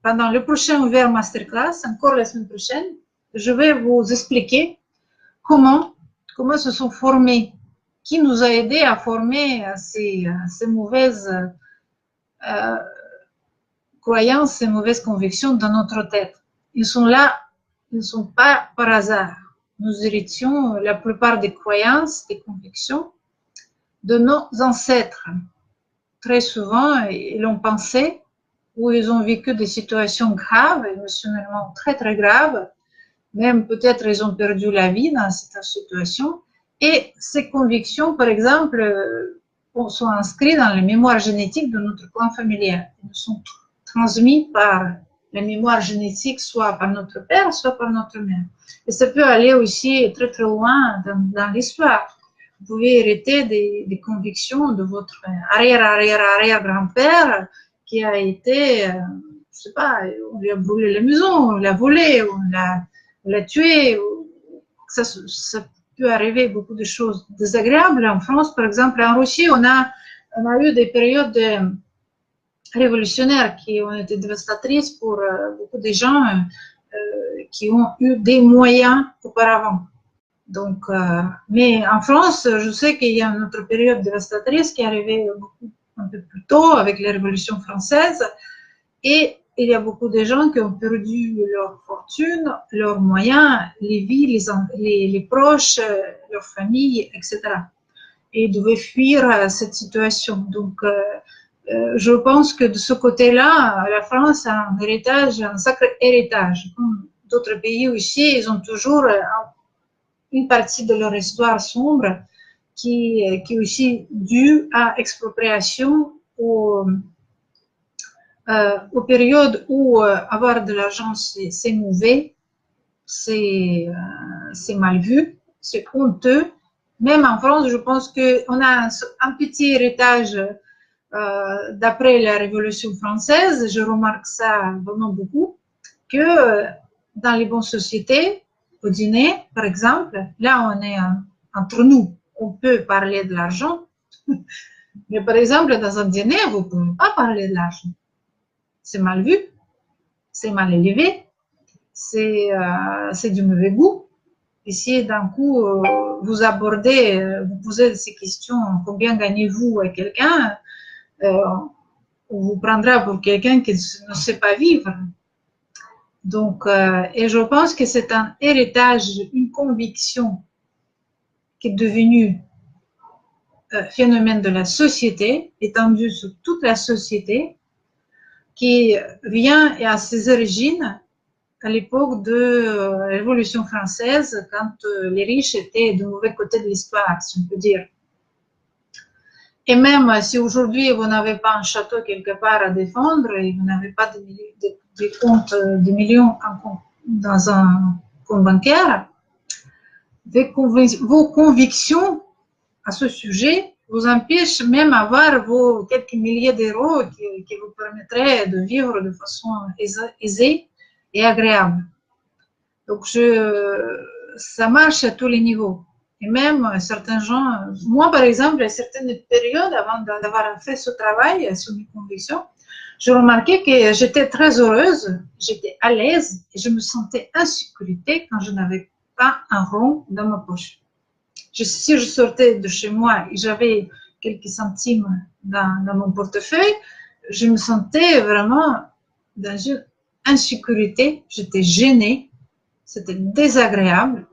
pendant le prochain ouvert masterclass, encore la semaine prochaine, je vais vous expliquer comment se sont formés, qui nous a aidé à former ces mauvaises croyances, ces mauvaises convictions dans notre tête. Ils sont là, ils ne sont pas par hasard. Nous héritons la plupart des croyances, des convictions de nos ancêtres. Très souvent, ils ont pensé ou ils ont vécu des situations graves, émotionnellement très très graves, même peut-être ils ont perdu la vie dans cette situation. Et ces convictions, par exemple, sont inscrites dans les mémoires génétiques de notre clan familial. Elles sont transmises par la mémoire génétique, soit par notre père, soit par notre mère. Et ça peut aller aussi très très loin dans l'histoire. Vous pouvez hériter des convictions de votre arrière-arrière-arrière-grand-père qui a été, je sais pas, on lui a brûlé la maison, on l'a volé, on l'a tué. Ça peut arriver beaucoup de choses désagréables. En France, par exemple, en Russie, on a eu des périodes révolutionnaires qui ont été dévastatrices pour beaucoup de gens qui ont eu des moyens auparavant. Donc, mais en France, je sais qu'il y a une autre période dévastatrice qui est arrivée un peu plus tôt avec la Révolution française, et il y a beaucoup de gens qui ont perdu leur fortune, leurs moyens, les vies, les proches, leur famille, etc. Et ils devaient fuir cette situation. Donc, je pense que de ce côté-là, la France a un héritage, un sacré héritage. Comme d'autres pays aussi, ils ont toujours une partie de leur histoire sombre qui est aussi due à expropriation aux périodes où avoir de l'argent c'est mauvais, c'est mal vu, c'est honteux. Même en France, je pense qu'on a un petit héritage d'après la Révolution française. Je remarque ça vraiment beaucoup, que dans les bonnes sociétés, au dîner, par exemple, là on est entre nous, on peut parler de l'argent, mais par exemple dans un dîner, vous ne pouvez pas parler de l'argent. C'est mal vu, c'est mal élevé, c'est du mauvais goût. Et si d'un coup vous abordez, vous posez ces questions, combien gagnez-vous à quelqu'un, on vous prendra pour quelqu'un qui ne sait pas vivre. Donc, et je pense que c'est un héritage, une conviction qui est devenue phénomène de la société, étendu sur toute la société, qui vient à ses origines à l'époque de la Révolution française, quand les riches étaient du mauvais côté de l'histoire, si on peut dire. Et même si aujourd'hui vous n'avez pas un château quelque part à défendre et vous n'avez pas des comptes de millions dans un compte bancaire, vos convictions à ce sujet vous empêchent même d'avoir vos quelques milliers d'euros qui vous permettraient de vivre de façon aisée et agréable. Donc, ça marche à tous les niveaux. Et même certains gens, moi par exemple, à certaines périodes, avant d'avoir fait ce travail sur mes convictions, je remarquais que j'étais très heureuse, j'étais à l'aise et je me sentais en sécurité quand je n'avais pas un rond dans ma poche. Si je sortais de chez moi et j'avais quelques centimes dans mon portefeuille, je me sentais vraiment dans une insécurité, j'étais gênée, c'était désagréable.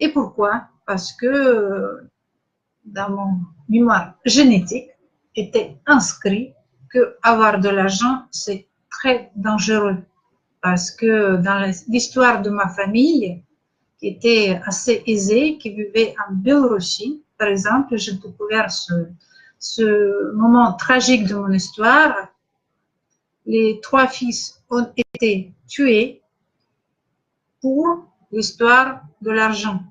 Et pourquoi? Parce que dans mon mémoire génétique était inscrit que avoir de l'argent, c'est très dangereux. Parce que dans l'histoire de ma famille, qui était assez aisée, qui vivait en Biélorussie, par exemple, j'ai découvert ce moment tragique de mon histoire. Les 3 fils ont été tués pour l'histoire de l'argent.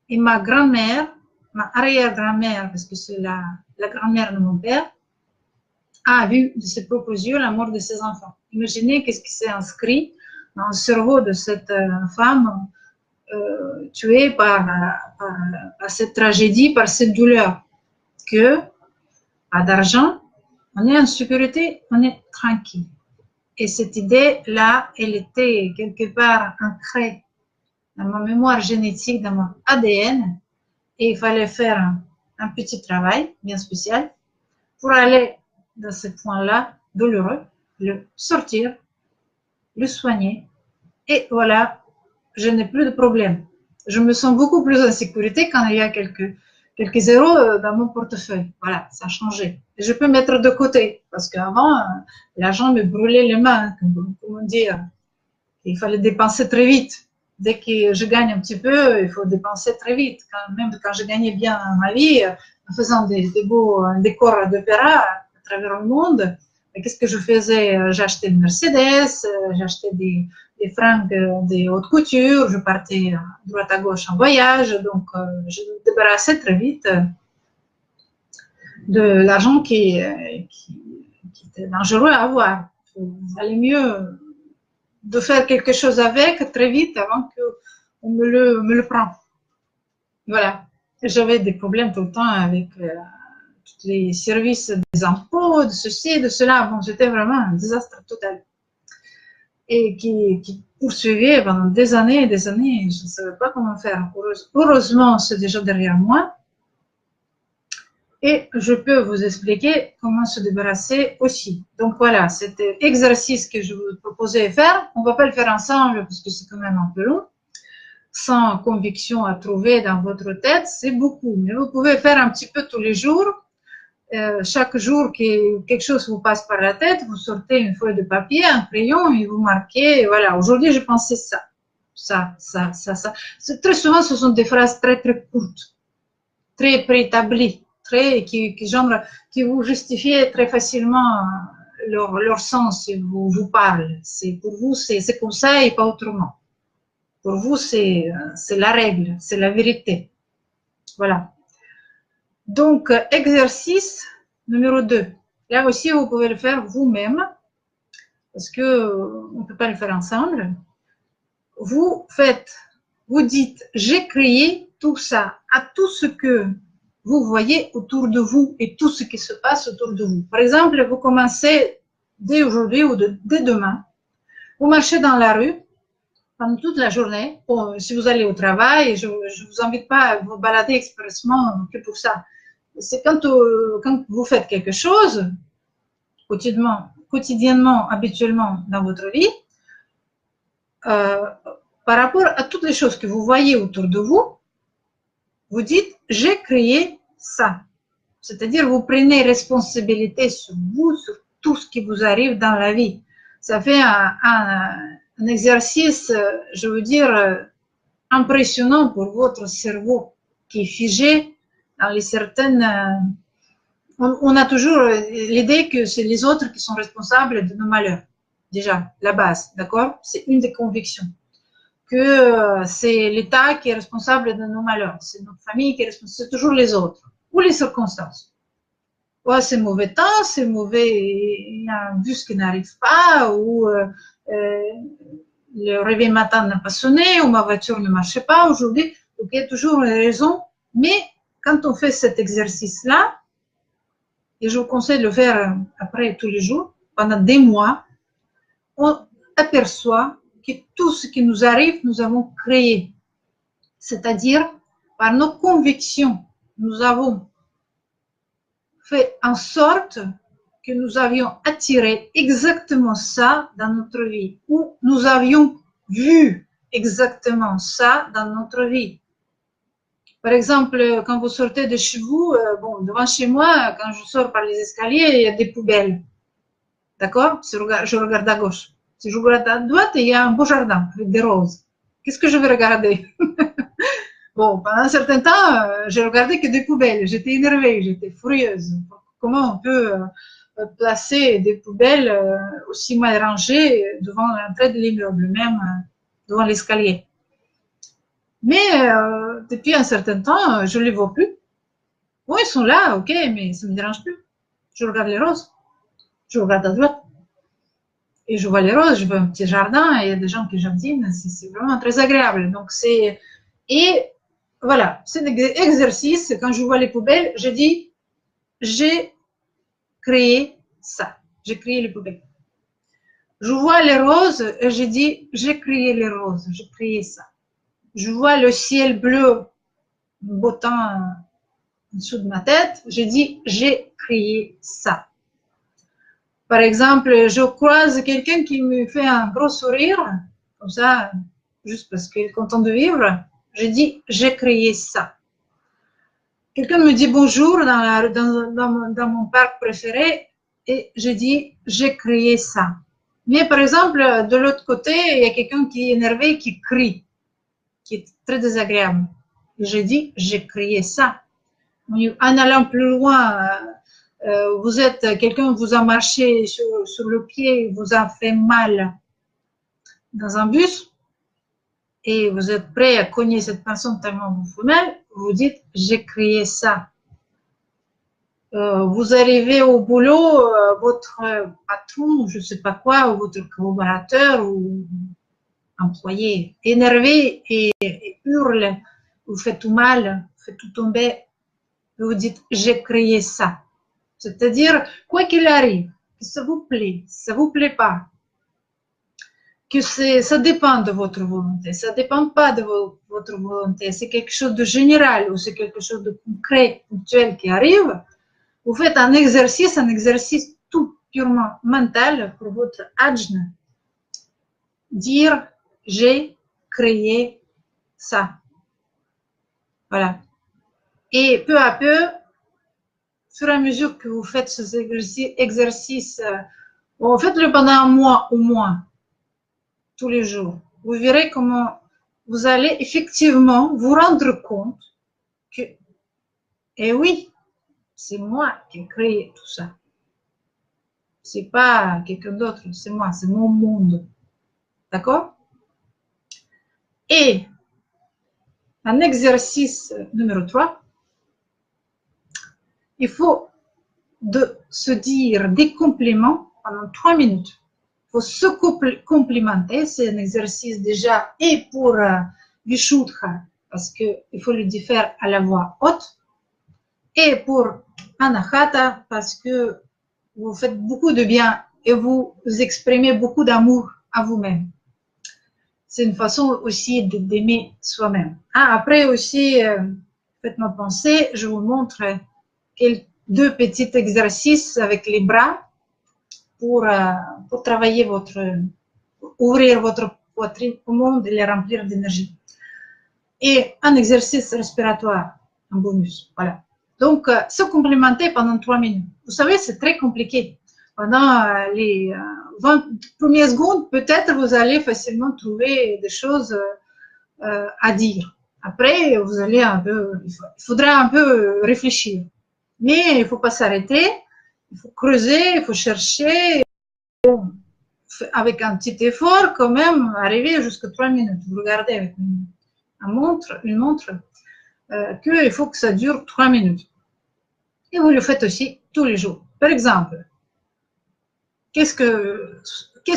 Et ma grand-mère, ma arrière-grand-mère, parce que c'est la grand-mère de mon père, a vu de ses propres yeux la mort de ses enfants. Imaginez qu'est-ce qui s'est inscrit dans le cerveau de cette femme tuée par cette tragédie, par cette douleur, que pas d'argent, on est en sécurité, on est tranquille. Et cette idée-là, elle était quelque part ancrée dans ma mémoire génétique, dans mon ADN, et il fallait faire un petit travail bien spécial pour aller dans ce point-là douloureux, le sortir, le soigner, et voilà, je n'ai plus de problème. Je me sens beaucoup plus en sécurité quand il y a quelques zéros dans mon portefeuille. Voilà, ça a changé. Et je peux mettre de côté, parce qu'avant, l'argent me brûlait les mains, comment dire. Il fallait dépenser très vite. Dès que je gagne un petit peu, il faut dépenser très vite. Même quand je gagnais bien ma vie, en faisant des beaux décors d'opéra à travers le monde, qu'est-ce que je faisais? J'achetais une Mercedes, j'achetais des fringues de haute couture, je partais à droite à gauche en voyage, donc je me débarrassais très vite de l'argent qui était dangereux à avoir. Il valait mieux de faire quelque chose avec très vite avant qu'on me le prend. Voilà. J'avais des problèmes tout le temps avec tous les services des impôts, de ceci, de cela. Bon, j'étais vraiment un désastre total. Et qui poursuivait pendant des années et des années. Je ne savais pas comment faire. Heureusement, c'est déjà derrière moi. Et je peux vous expliquer comment se débarrasser aussi. Donc voilà, c'était exercice que je vous proposais de faire. On ne va pas le faire ensemble parce que c'est quand même un peu long. Sans conviction à trouver dans votre tête, c'est beaucoup. Mais vous pouvez faire un petit peu tous les jours. Chaque jour que quelque chose vous passe par la tête, vous sortez une feuille de papier, un crayon et vous marquez, voilà, aujourd'hui je pensais ça. Très souvent, ce sont des phrases très très courtes, très préétablies, qui vous justifient très facilement leur sens et vous parlent. Pour vous, c'est comme ça et pas autrement. Pour vous, c'est la règle, c'est la vérité. Voilà. Donc, exercice numéro 2. Là aussi, vous pouvez le faire vous-même, parce qu'on ne peut pas le faire ensemble. Vous dites, j'ai créé tout ça, à tout ce que vous voyez autour de vous et tout ce qui se passe autour de vous. Par exemple, vous commencez dès aujourd'hui ou dès demain, vous marchez dans la rue pendant toute la journée. Bon, si vous allez au travail, je ne vous invite pas à vous balader expressement que pour ça. C'est quand vous faites quelque chose quotidiennement, habituellement dans votre vie, par rapport à toutes les choses que vous voyez autour de vous, vous dites « j'ai créé ça ». C'est-à-dire vous prenez responsabilité sur vous, sur tout ce qui vous arrive dans la vie. Ça fait un exercice, je veux dire, impressionnant pour votre cerveau qui est figé dans les certaines... On a toujours l'idée que c'est les autres qui sont responsables de nos malheurs. Déjà, la base, d'accord? C'est une des convictions. Que c'est l'État qui est responsable de nos malheurs. C'est notre famille qui est responsable. C'est toujours les autres. Ou les circonstances. Ouais, c'est mauvais temps, c'est mauvais, il y a un bus qui n'arrive pas, ou le réveil matin n'a pas sonné, ou ma voiture ne marchait pas aujourd'hui. Donc, il y a toujours une raison. Mais quand on fait cet exercice-là, et je vous conseille de le faire après tous les jours, pendant des mois, on aperçoit que tout ce qui nous arrive, nous avons créé. C'est-à-dire, par nos convictions, nous avons fait en sorte que nous avions attiré exactement ça dans notre vie, ou nous avions vu exactement ça dans notre vie. Par exemple, quand vous sortez de chez vous, bon, devant chez moi, quand je sors par les escaliers, il y a des poubelles. D'accord? Je regarde à gauche. Si je regarde à droite, il y a un beau jardin avec des roses. Qu'est-ce que je vais regarder? Bon, pendant un certain temps, je regardais que des poubelles. J'étais énervée, j'étais furieuse. Comment on peut placer des poubelles aussi mal rangées devant l'entrée de l'immeuble, même devant l'escalier. Mais depuis un certain temps, je ne les vois plus. Bon, ils sont là, ok, mais ça ne me dérange plus. Je regarde les roses. Je regarde à droite. Et je vois les roses, je vois un petit jardin, et il y a des gens qui jardinent, c'est vraiment très agréable. Donc et voilà, c'est un exercice. Quand je vois les poubelles, je dis, j'ai créé ça. J'ai créé les poubelles. Je vois les roses, et je dis, j'ai créé les roses, j'ai créé ça. Je vois le ciel bleu, beau temps en dessous de ma tête, je dis, j'ai créé ça. Par exemple, je croise quelqu'un qui me fait un gros sourire, comme ça, juste parce qu'il est content de vivre. Je dis, j'ai créé ça. Quelqu'un me dit bonjour dans mon parc préféré et je dis, j'ai créé ça. Mais par exemple, de l'autre côté, il y a quelqu'un qui est énervé, qui crie, qui est très désagréable. Et je dis, j'ai créé ça. En allant plus loin, vous êtes, quelqu'un vous a marché sur le pied, vous a fait mal dans un bus et vous êtes prêt à cogner cette personne tellement vous fait mal, vous dites, j'ai créé ça. Vous arrivez au boulot, votre patron, je ne sais pas quoi, ou votre collaborateur ou employé énervé et hurle, vous fait tout mal, vous fait tout tomber, vous dites, j'ai créé ça. C'est-à-dire, quoi qu'il arrive, que ça vous plaît, ça vous plaît pas, que ça dépend de votre volonté, ça dépend pas de votre volonté, c'est quelque chose de général ou c'est quelque chose de concret, ponctuel qui arrive, vous faites un exercice tout purement mental pour votre ajna. Dire, j'ai créé ça. Voilà. Et peu à peu, au fur et à mesure que vous faites ces exercices, faites-le pendant un mois au moins, tous les jours. Vous verrez comment vous allez effectivement vous rendre compte que, eh oui, c'est moi qui ai créé tout ça. C'est pas quelqu'un d'autre, c'est moi, c'est mon monde. D'accord? Et un exercice numéro 3, il faut se dire des compliments pendant 3 minutes. Il faut se complimenter, c'est un exercice déjà et pour Vishuddha, parce qu'il faut le faire à la voix haute, et pour Anahata, parce que vous faites beaucoup de bien et vous exprimez beaucoup d'amour à vous-même. C'est une façon aussi d'aimer soi-même. Après aussi, faites-moi penser, je vous montre deux petits exercices avec les bras pour travailler ouvrir votre poitrine au monde et les remplir d'énergie. Et un exercice respiratoire, un bonus. Voilà. Donc, se complimenter pendant 3 minutes. Vous savez, c'est très compliqué. Pendant les 20 premières secondes, peut-être vous allez facilement trouver des choses à dire. Après, vous allez il faudra un peu réfléchir. Mais il ne faut pas s'arrêter, il faut creuser, il faut chercher. Avec un petit effort, quand même, arriver jusqu'à 3 minutes. Vous regardez avec une montre, qu'il faut que ça dure 3 minutes. Et vous le faites aussi tous les jours. Par exemple, qu'est-ce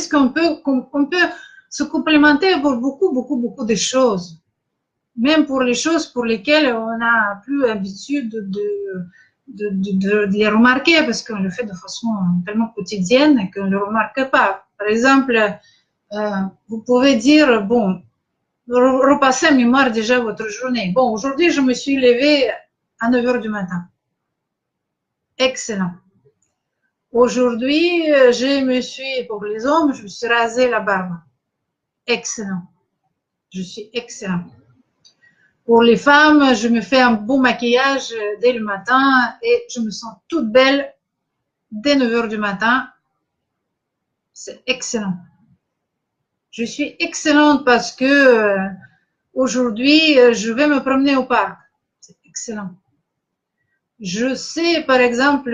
qu'on peut, on peut se complémenter pour beaucoup de choses. Même pour les choses pour lesquelles on n'a plus l'habitude de les remarquer parce qu'on le fait de façon tellement quotidienne qu'on ne le remarque pas. Par exemple, vous pouvez dire, bon, repasser en mémoire déjà votre journée. Bon, aujourd'hui, je me suis levée à 9 heures du matin. Excellent. Aujourd'hui, pour les hommes, je me suis rasé la barbe. Excellent. Je suis excellent. Pour les femmes, je me fais un beau maquillage dès le matin et je me sens toute belle dès 9 heures du matin. C'est excellent. Je suis excellente parce que Aujourd'hui, je vais me promener au parc. C'est excellent. Je sais, par exemple,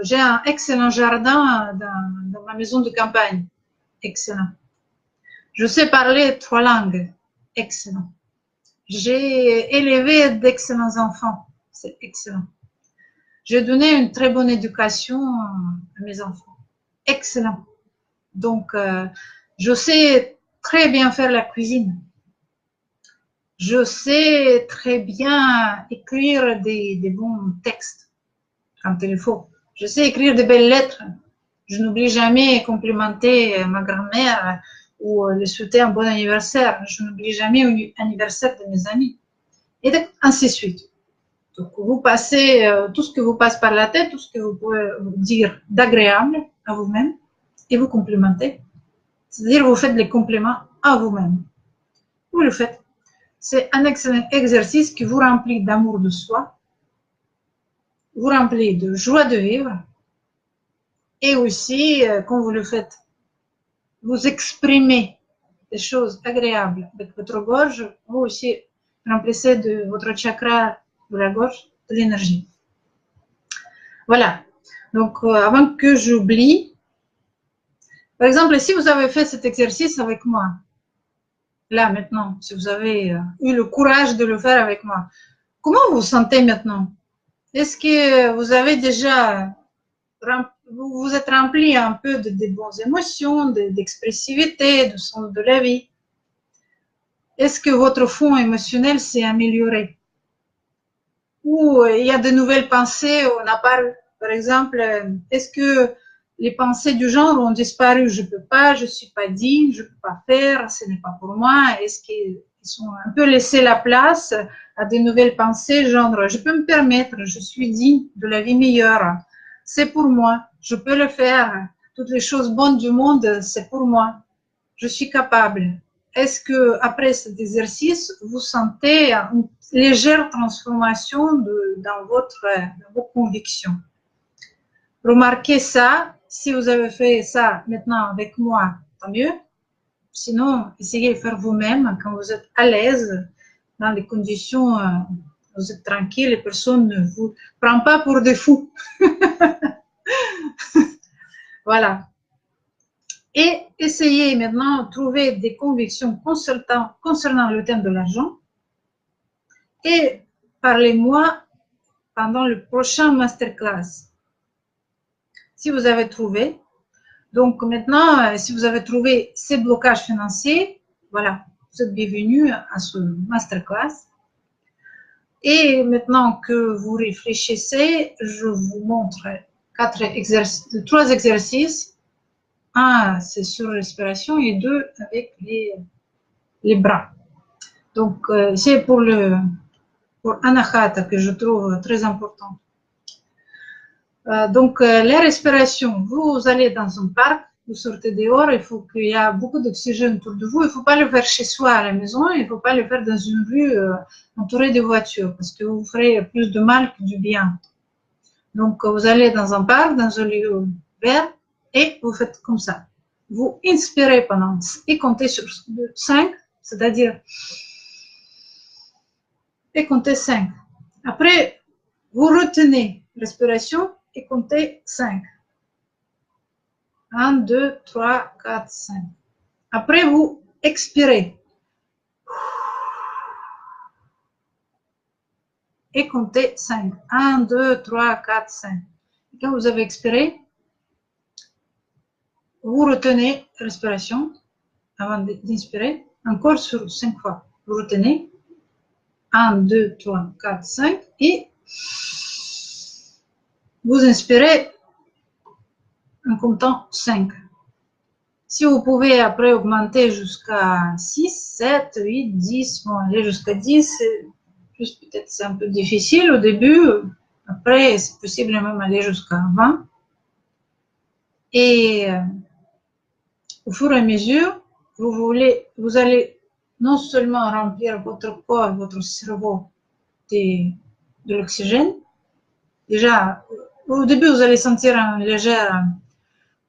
j'ai un excellent jardin dans ma maison de campagne. Excellent. Je sais parler 3 langues. Excellent. J'ai élevé d'excellents enfants. C'est excellent. J'ai donné une très bonne éducation à mes enfants. Excellent. Donc, je sais très bien faire la cuisine. Je sais très bien écrire des bons textes quand il faut. Je sais écrire de belles lettres. Je n'oublie jamais complimenter ma grand-mère ou lui souhaiter un bon anniversaire. Je n'oublie jamais l'anniversaire de mes amis. Et ainsi de suite. Donc, vous passez tout ce que vous passe par la tête, tout ce que vous pouvez vous dire d'agréable à vous-même et vous complimentez. C'est-à-dire, vous faites les compliments à vous-même. Vous le faites. C'est un excellent exercice qui vous remplit d'amour de soi, vous remplit de joie de vivre et aussi, quand vous le faites, vous exprimez des choses agréables avec votre gorge, vous aussi remplissez de votre chakra de la gorge de l'énergie. Voilà. Donc, avant que j'oublie, par exemple, si vous avez fait cet exercice avec moi, là maintenant, si vous avez eu le courage de le faire avec moi, comment vous vous sentez maintenant? Est-ce que vous avez déjà, vous vous êtes rempli un peu de bonnes émotions, d'expressivité, de sens de la vie? Est-ce que votre fond émotionnel s'est amélioré? Ou il y a de nouvelles pensées, on a pas, par exemple, est-ce que les pensées du genre ont disparu? Je peux pas, je suis pas digne, je peux pas faire, ce n'est pas pour moi. Est-ce qu'ils sont un peu laissé la place à de nouvelles pensées, genre je peux me permettre, je suis digne de la vie meilleure, c'est pour moi, je peux le faire. Toutes les choses bonnes du monde, c'est pour moi, je suis capable. Est-ce que après cet exercice, vous sentez une légère transformation dans vos convictions? Remarquez ça. Si vous avez fait ça maintenant avec moi, tant mieux. Sinon, essayez de faire vous-même quand vous êtes à l'aise, dans les conditions, vous êtes tranquille, les personnes ne vous prennent pas pour des fous. Voilà. Et essayez maintenant de trouver des convictions concernant le thème de l'argent et parlez-moi pendant le prochain masterclass. Si vous avez trouvé, donc maintenant, si vous avez trouvé ces blocages financiers, voilà, vous êtes bienvenue à ce masterclass. Et maintenant que vous réfléchissez, je vous montre 3 exercices. Un, c'est sur la respiration et 2 avec les bras. Donc, c'est pour Anahata que je trouve très important. Donc, la respiration, vous allez dans un parc, vous sortez dehors, il faut qu'il y ait beaucoup d'oxygène autour de vous. Il ne faut pas le faire chez soi à la maison, il ne faut pas le faire dans une rue entourée de voitures parce que vous ferez plus de mal que du bien. Donc, vous allez dans un parc, dans un lieu vert et vous faites comme ça. Vous inspirez pendant et comptez sur 5, c'est-à-dire et comptez 5. Après, vous retenez respiration et comptez 5. 1, 2, 3, 4, 5. Après, vous expirez. Et comptez 5. 1, 2, 3, 4, 5. Et quand vous avez expiré, vous retenez respiration avant d'inspirer. Encore sur 5 fois. Vous retenez. 1, 2, 3, 4, 5. Et vous inspirez en comptant 5. Si vous pouvez après augmenter jusqu'à 6, 7, 8, 10, bon, aller jusqu'à 10, juste peut-être c'est un peu difficile au début. Après, c'est possible même aller jusqu'à 20. Et au fur et à mesure, vous allez non seulement remplir votre corps, votre cerveau de l'oxygène. Déjà, au début, vous allez sentir un léger,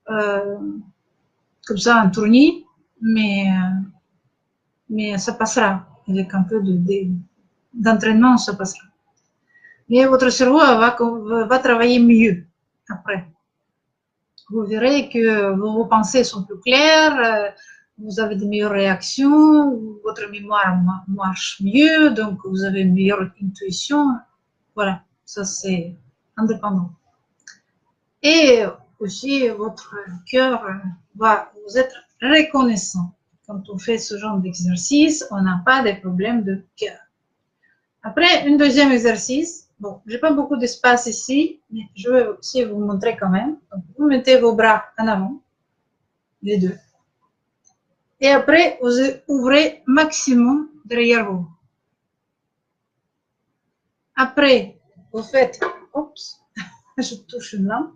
comme ça, un tournis, mais ça passera. avec un peu d'entraînement, ça passera. Mais votre cerveau va travailler mieux après. Vous verrez que vos pensées sont plus claires, vous avez de meilleures réactions, votre mémoire marche mieux, donc vous avez une meilleure intuition. Voilà, ça c'est indépendant. Et aussi, votre cœur va vous être reconnaissant. Quand on fait ce genre d'exercice, on n'a pas de problème de cœur. Après, un deuxième exercice. Bon, j'ai pas beaucoup d'espace ici, mais je vais aussi vous montrer quand même. Donc, vous mettez vos bras en avant, les deux. Et après, vous ouvrez maximum derrière vous. Après, vous faites, oups, je touche une lampe.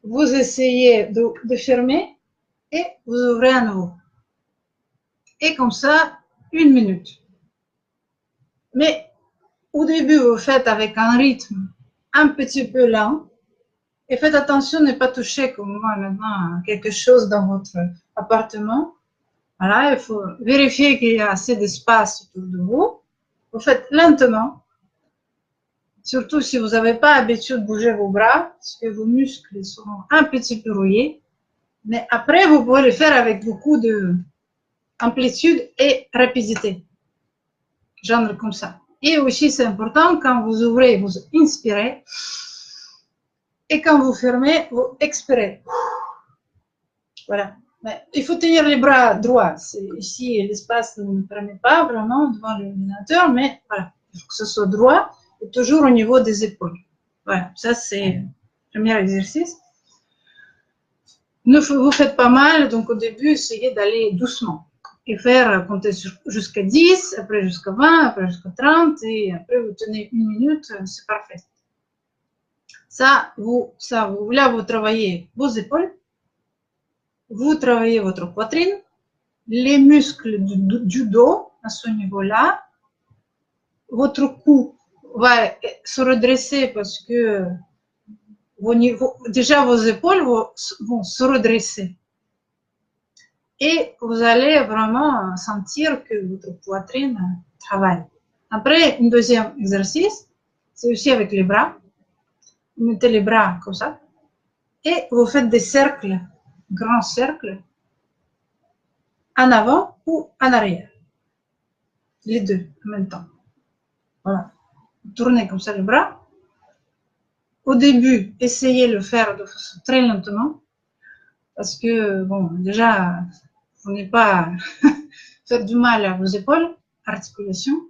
Vous essayez de fermer et vous ouvrez à nouveau. Et comme ça, 1 minute. Mais au début, vous faites avec un rythme un petit peu lent. Et faites attention de ne pas toucher, comme moi maintenant, quelque chose dans votre appartement. Voilà, il faut vérifier qu'il y a assez d'espace autour de vous. Vous faites lentement. Surtout si vous n'avez pas l'habitude de bouger vos bras, parce que vos muscles seront un petit peu rouillés. Mais après, vous pouvez le faire avec beaucoup d'amplitude et rapidité. Genre comme ça. Et aussi, c'est important, quand vous ouvrez, vous inspirez. Et quand vous fermez, vous expirez. Voilà. Mais il faut tenir les bras droits. Ici, l'espace ne me permet pas vraiment devant l'ordinateur, mais voilà. Il faut que ce soit droit et toujours au niveau des épaules. Voilà. Ça, c'est le premier exercice. Ne vous faites pas mal, donc au début, essayez d'aller doucement. Et faire compter jusqu'à 10, après jusqu'à 20, après jusqu'à 30, et après vous tenez 1 minute, c'est parfait. Là, vous travaillez vos épaules, vous travaillez votre poitrine, les muscles du dos à ce niveau-là. Votre cou va se redresser parce que déjà vos épaules vont se redresser. Et vous allez vraiment sentir que votre poitrine travaille. Après, un deuxième exercice, c'est aussi avec les bras. Vous mettez les bras comme ça et vous faites des cercles, grands cercles, en avant ou en arrière. Les deux en même temps. Voilà. Tournez comme ça les bras. Au début, essayez de le faire de façon très lentement parce que, bon, déjà, vous n'allez pas faire du mal à vos épaules, articulations.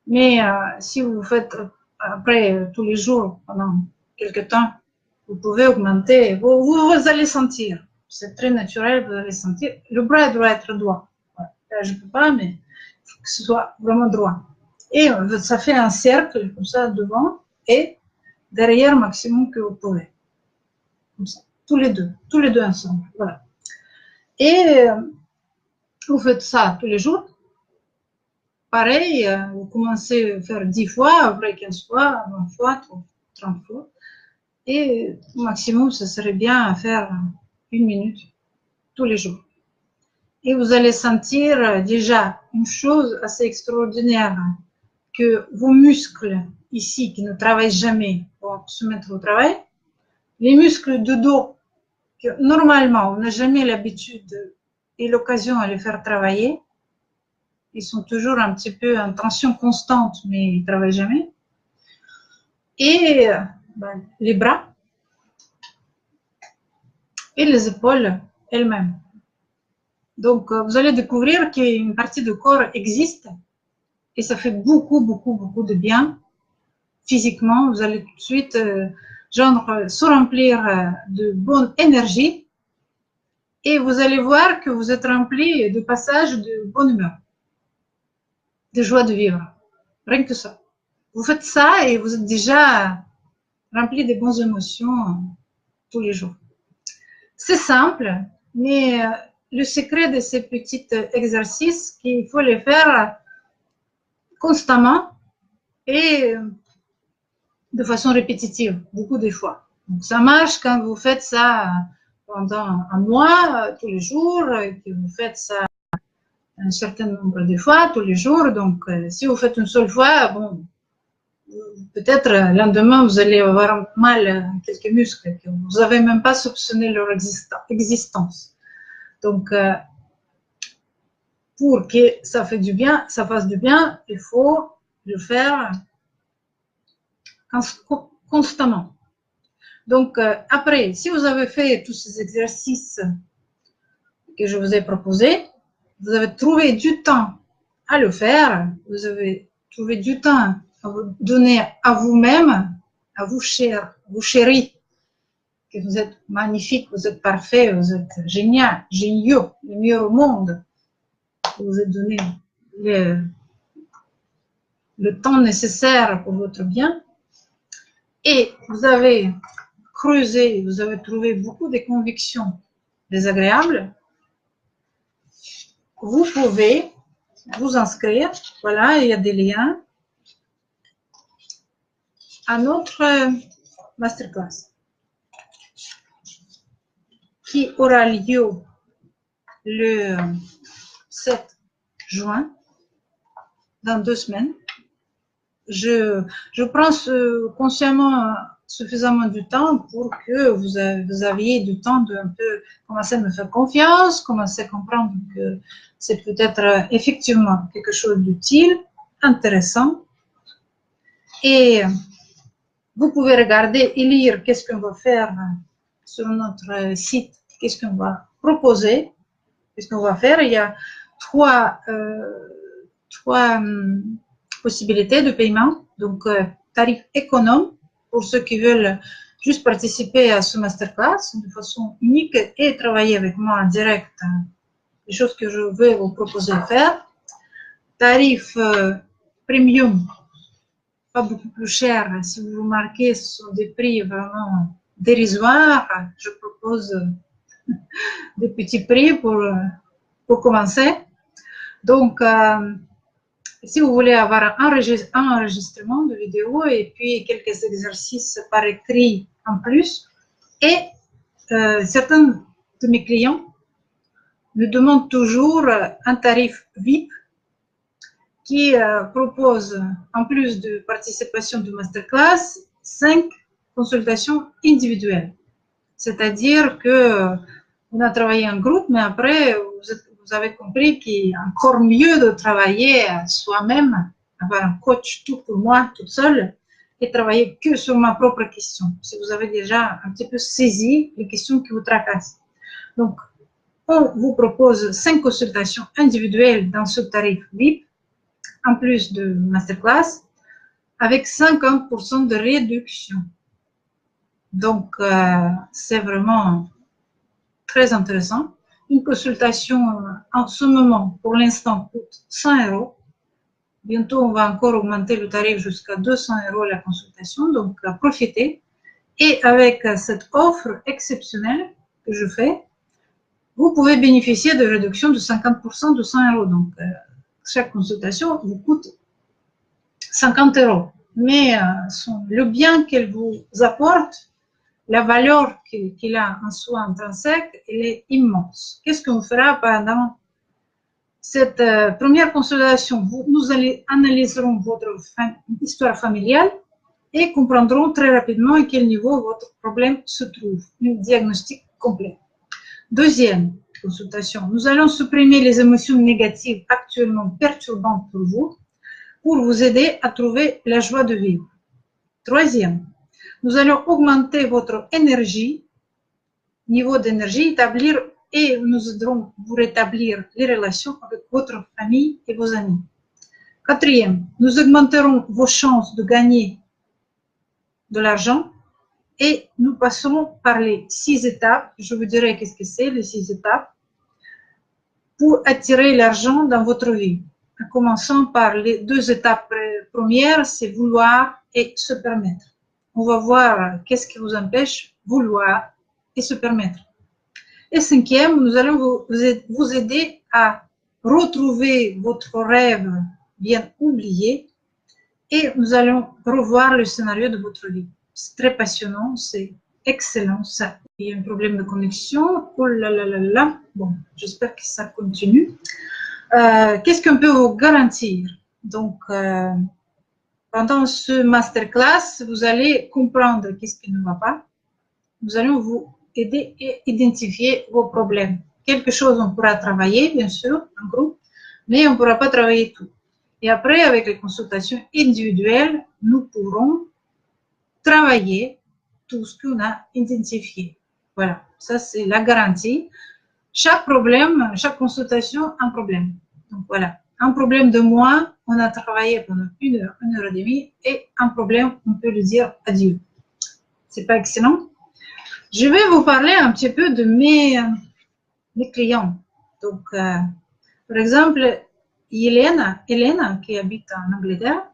Mais si vous faites après tous les jours pendant quelques temps, vous pouvez augmenter, vous allez sentir. C'est très naturel, vous allez sentir. Le bras doit être droit. Là, je ne peux pas, mais il faut que ce soit vraiment droit. Et ça fait un cercle comme ça devant et derrière maximum que vous pouvez. Comme ça, tous les deux ensemble. Voilà. Et vous faites ça tous les jours. Pareil, vous commencez à faire 10 fois, après 15 fois, 20 fois, 30 fois. Et au maximum, ce serait bien à faire 1 minute tous les jours. Et vous allez sentir déjà une chose assez extraordinaire, que vos muscles ici, qui ne travaillent jamais, vont se mettre au travail. Les muscles de dos, que normalement, on n'a jamais l'habitude et l'occasion à les faire travailler. Ils sont toujours un petit peu en tension constante, mais ils ne travaillent jamais. Et les bras et les épaules elles-mêmes. Donc, vous allez découvrir qu'une partie du corps existe et ça fait beaucoup, beaucoup, beaucoup de bien. Physiquement, vous allez tout de suite se remplir de bonne énergie et vous allez voir que vous êtes rempli de passages de bonne humeur, de joie de vivre. Rien que ça. Vous faites ça et vous êtes déjà rempli de bonnes émotions tous les jours. C'est simple, mais le secret de ces petits exercices, qu'il faut les faire constamment et de façon répétitive, beaucoup de fois. Donc, ça marche quand vous faites ça pendant un mois, tous les jours, et que vous faites ça un certain nombre de fois, tous les jours. Donc, si vous faites une seule fois, bon, peut-être le lendemain, vous allez avoir mal à quelques muscles que vous n'avez même pas soupçonné leur existence. Donc, pour que ça fasse du bien, il faut le faire constamment. Donc, après, si vous avez fait tous ces exercices que je vous ai proposés, vous avez trouvé du temps à le faire, vous avez trouvé du temps à vous donner à vous-même, à vous chers, vous chéris, que vous êtes magnifique, vous êtes parfait, vous êtes génial, géniaux, le meilleur au monde. Vous êtes donné le temps nécessaire pour votre bien. Et vous avez creusé, vous avez trouvé beaucoup de convictions désagréables. Vous pouvez vous inscrire, voilà, il y a des liens, à notre masterclass qui aura lieu le 7 juin, dans 2 semaines. Je prends consciemment suffisamment du temps pour que vous aviez du temps de un peu commencer à me faire confiance, commencer à comprendre que c'est peut-être effectivement quelque chose d'utile, intéressant. Et vous pouvez regarder et lire qu'est-ce qu'on va faire sur notre site, qu'est-ce qu'on va proposer, qu'est-ce qu'on va faire. Il y a trois possibilités de paiement. Donc, tarif économe pour ceux qui veulent juste participer à ce masterclass de façon unique et travailler avec moi en direct, les choses que je vais vous proposer de faire. Tarif premium, pas beaucoup plus cher. Si vous remarquez, ce sont des prix vraiment dérisoires. Je propose des petits prix pour commencer. Donc, si vous voulez avoir un enregistrement de vidéo et puis quelques exercices par écrit en plus, et certains de mes clients me demandent toujours un tarif VIP qui propose, en plus de participation de masterclass, 5 consultations individuelles. C'est-à-dire que on a travaillé en groupe, mais après, vous avez compris qu'il est encore mieux de travailler soi-même, avoir un coach tout pour moi, toute seule, et travailler que sur ma propre question. Si vous avez déjà un petit peu saisi les questions qui vous tracassent. Donc, on vous propose 5 consultations individuelles dans ce tarif VIP, en plus de masterclass, avec 50% de réduction. Donc, c'est vraiment très intéressant. Une consultation en ce moment, pour l'instant, coûte 100 €. Bientôt, on va encore augmenter le tarif jusqu'à 200 € la consultation, donc profitez. Et avec cette offre exceptionnelle que je fais, vous pouvez bénéficier de réduction de 50% de 100 €. Donc, chaque consultation vous coûte 50 €. Mais le bien qu'elle vous apporte, la valeur qu'il a en soi intrinsèque, elle est immense. Qu'est-ce qu'on fera pendant cette première consultation? Nous analyserons votre histoire familiale et comprendrons très rapidement à quel niveau votre problème se trouve. Un diagnostic complet. Deuxième consultation, nous allons supprimer les émotions négatives actuellement perturbantes pour vous aider à trouver la joie de vivre. Troisième, nous allons augmenter votre énergie, niveau d'énergie, et nous aiderons vous rétablir les relations avec votre famille et vos amis. Quatrième, nous augmenterons vos chances de gagner de l'argent et nous passerons par les 6 étapes. Je vous dirai qu'est-ce que c'est, les 6 étapes, pour attirer l'argent dans votre vie. En commençant par les 2 étapes premières, c'est vouloir et se permettre. On va voir qu'est-ce qui vous empêche vouloir et se permettre. Et cinquième, nous allons vous aider à retrouver votre rêve bien oublié et nous allons revoir le scénario de votre vie. C'est très passionnant, c'est excellent ça. Il y a un problème de connexion. Oh là là là là. Bon, j'espère que ça continue. Qu'est-ce qu'on peut vous garantir? Donc, pendant ce masterclass, vous allez comprendre qu'est-ce qui ne va pas. Nous allons vous aider à identifier vos problèmes. Quelque chose, on pourra travailler, bien sûr, en groupe, mais on ne pourra pas travailler tout. Et après, avec les consultations individuelles, nous pourrons travailler tout ce qu'on a identifié. Voilà, ça c'est la garantie. Chaque problème, chaque consultation, un problème. Donc voilà, un problème de moi, on a travaillé pendant une heure et demie, et un problème, on peut lui dire adieu. C'est pas excellent? Je vais vous parler un petit peu de mes clients. Donc, par exemple, Elena, qui habite en Angleterre,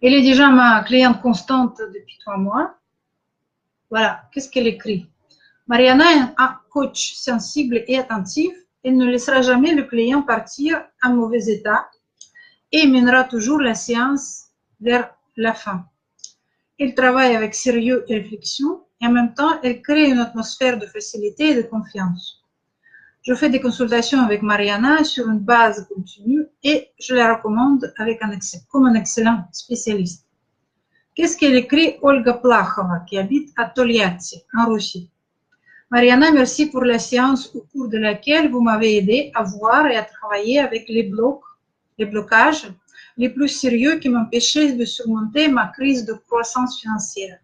elle est déjà ma cliente constante depuis 3 mois. Voilà, qu'est-ce qu'elle écrit? Mariana est un coach sensible et attentif. Elle ne laissera jamais le client partir en mauvais état et mènera toujours la séance vers la fin. Elle travaille avec sérieux et réflexion et en même temps, elle crée une atmosphère de facilité et de confiance. Je fais des consultations avec Mariana sur une base continue et je la recommande comme un excellent spécialiste. Qu'est-ce qu'elle écrit Olga Plachova, qui habite à Tolyatti, en Russie? Mariana, merci pour la séance au cours de laquelle vous m'avez aidé à voir et à travailler avec les blocages les plus sérieux qui m'empêchaient de surmonter ma crise de croissance financière.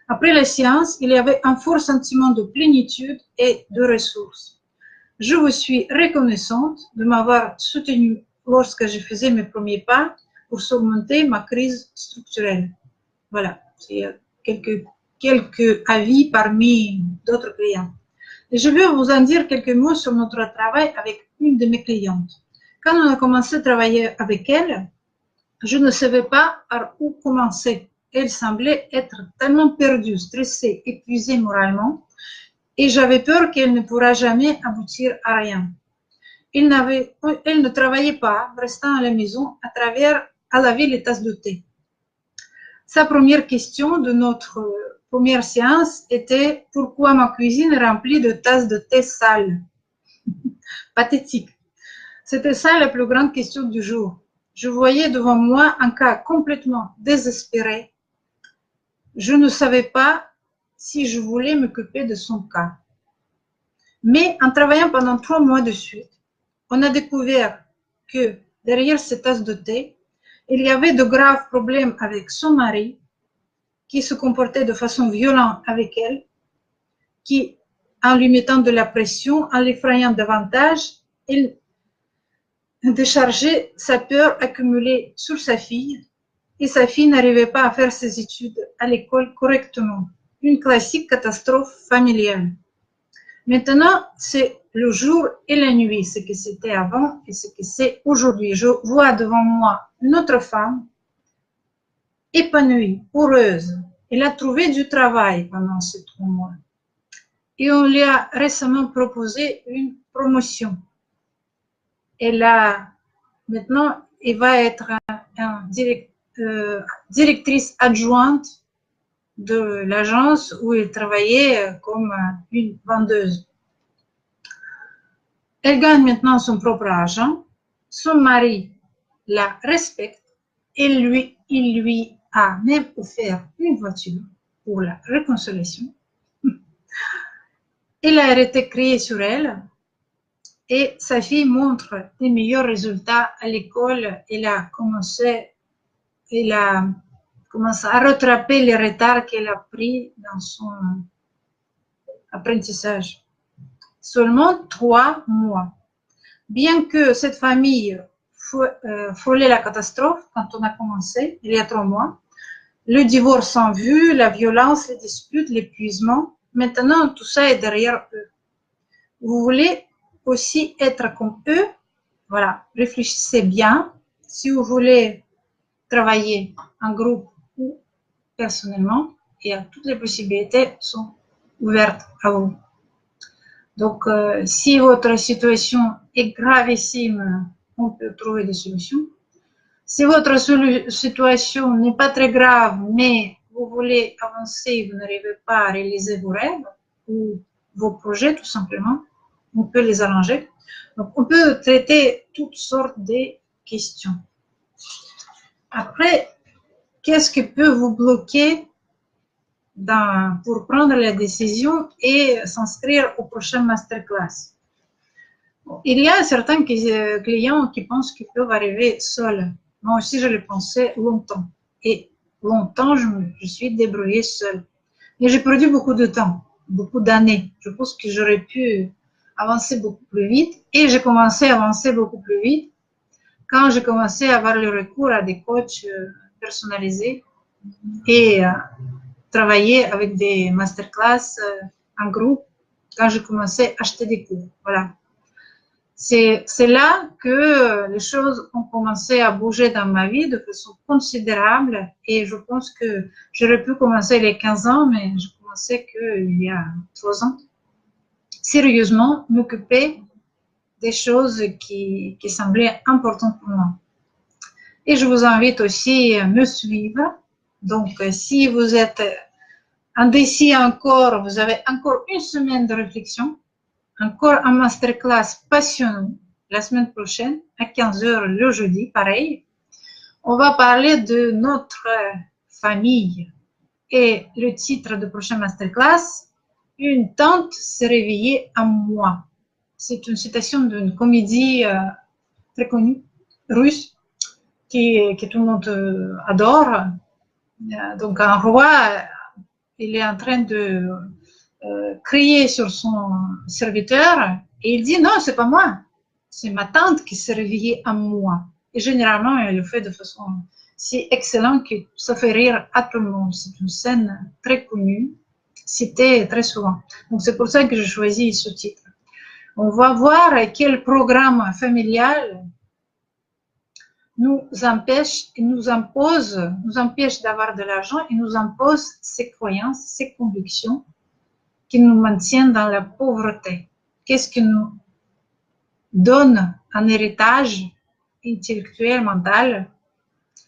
Après la séance, il y avait un fort sentiment de plénitude et de ressources. Je vous suis reconnaissante de m'avoir soutenue lorsque je faisais mes premiers pas pour surmonter ma crise structurelle. Voilà, c'est quelques avis parmi d'autres clients. Et je vais vous en dire quelques mots sur notre travail avec une de mes clientes. Quand on a commencé à travailler avec elle, je ne savais pas par où commencer. Elle semblait être tellement perdue, stressée, épuisée moralement, et j'avais peur qu'elle ne pourra jamais aboutir à rien. Elle ne travaillait pas, restant à la maison, à laver les tasses de thé. Sa première question de notre première séance était « Pourquoi ma cuisine est remplie de tasses de thé sales ?» Pathétique. C'était ça la plus grande question du jour. Je voyais devant moi un cas complètement désespéré. Je ne savais pas si je voulais m'occuper de son cas. Mais en travaillant pendant 3 mois de suite, on a découvert que derrière ces tasses de thé, il y avait de graves problèmes avec son mari, qui se comportait de façon violente avec elle, qui, en lui mettant de la pression, en l'effrayant davantage, elle déchargeait sa peur accumulée sur sa fille, et sa fille n'arrivait pas à faire ses études à l'école correctement. Une classique catastrophe familiale. Maintenant, c'est le jour et la nuit, ce que c'était avant et ce que c'est aujourd'hui. Je vois devant moi une autre femme épanouie, heureuse. Elle a trouvé du travail pendant ces 3 mois. Et on lui a récemment proposé une promotion. Maintenant, elle va être directrice adjointe de l'agence où elle travaillait comme une vendeuse. Elle gagne maintenant son propre argent. Son mari la respecte et il lui a même offert une voiture pour la réconciliation. Il a été créé sur elle et sa fille montre des meilleurs résultats à l'école. Elle a commencé à rattraper les retards qu'elle a pris dans son apprentissage. Seulement 3 mois. Bien que cette famille frôlait la catastrophe quand on a commencé, il y a 3 mois, le divorce en vue, la violence, les disputes, l'épuisement, maintenant tout ça est derrière eux. Vous voulez aussi être comme eux? Voilà, réfléchissez bien. Si vous voulez travailler en groupe ou personnellement, toutes les possibilités sont ouvertes à vous. Donc, si votre situation est gravissime, on peut trouver des solutions. Si votre situation n'est pas très grave, mais vous voulez avancer, vous n'arrivez pas à réaliser vos rêves ou vos projets, tout simplement, on peut les arranger. Donc, on peut traiter toutes sortes de questions. Après, qu'est-ce qui peut vous bloquer pour prendre la décision et s'inscrire au prochain masterclass? Il y a certains clients qui pensent qu'ils peuvent arriver seuls. Moi aussi, je le pensais longtemps. Et longtemps, je suis débrouillée seule. Mais j'ai perdu beaucoup de temps, beaucoup d'années. Je pense que j'aurais pu avancer beaucoup plus vite. Et j'ai commencé à avancer beaucoup plus vite quand j'ai commencé à avoir le recours à des coachs personnalisés et travailler avec des masterclass en groupe quand j'ai commencé à acheter des cours. Voilà. C'est là que les choses ont commencé à bouger dans ma vie de façon considérable et je pense que j'aurais pu commencer les 15 ans, mais je commençais qu'il y a 3 ans. Sérieusement, m'occuper des choses qui semblaient importantes pour moi. Et je vous invite aussi à me suivre. Donc, si vous êtes indécis encore, vous avez encore une semaine de réflexion. Encore un masterclass passionnant la semaine prochaine à 15h le jeudi, pareil. On va parler de notre famille et le titre de prochain masterclass, une tante s'est réveillée à moi. C'est une citation d'une comédie très connue, russe, que tout le monde adore. Donc un roi, il est en train de crier sur son serviteur et il dit non, c'est pas moi, c'est ma tante qui s'est réveillée à moi. Et généralement, elle le fait de façon si excellente que ça fait rire à tout le monde. C'est une scène très connue, citée très souvent. Donc c'est pour ça que j'ai choisi ce titre. On va voir quel programme familial nous empêche et nous empêche d'avoir de l'argent et nous impose ses croyances, ses convictions qui nous maintiennent dans la pauvreté. Qu'est-ce qui nous donne un héritage intellectuel, mental,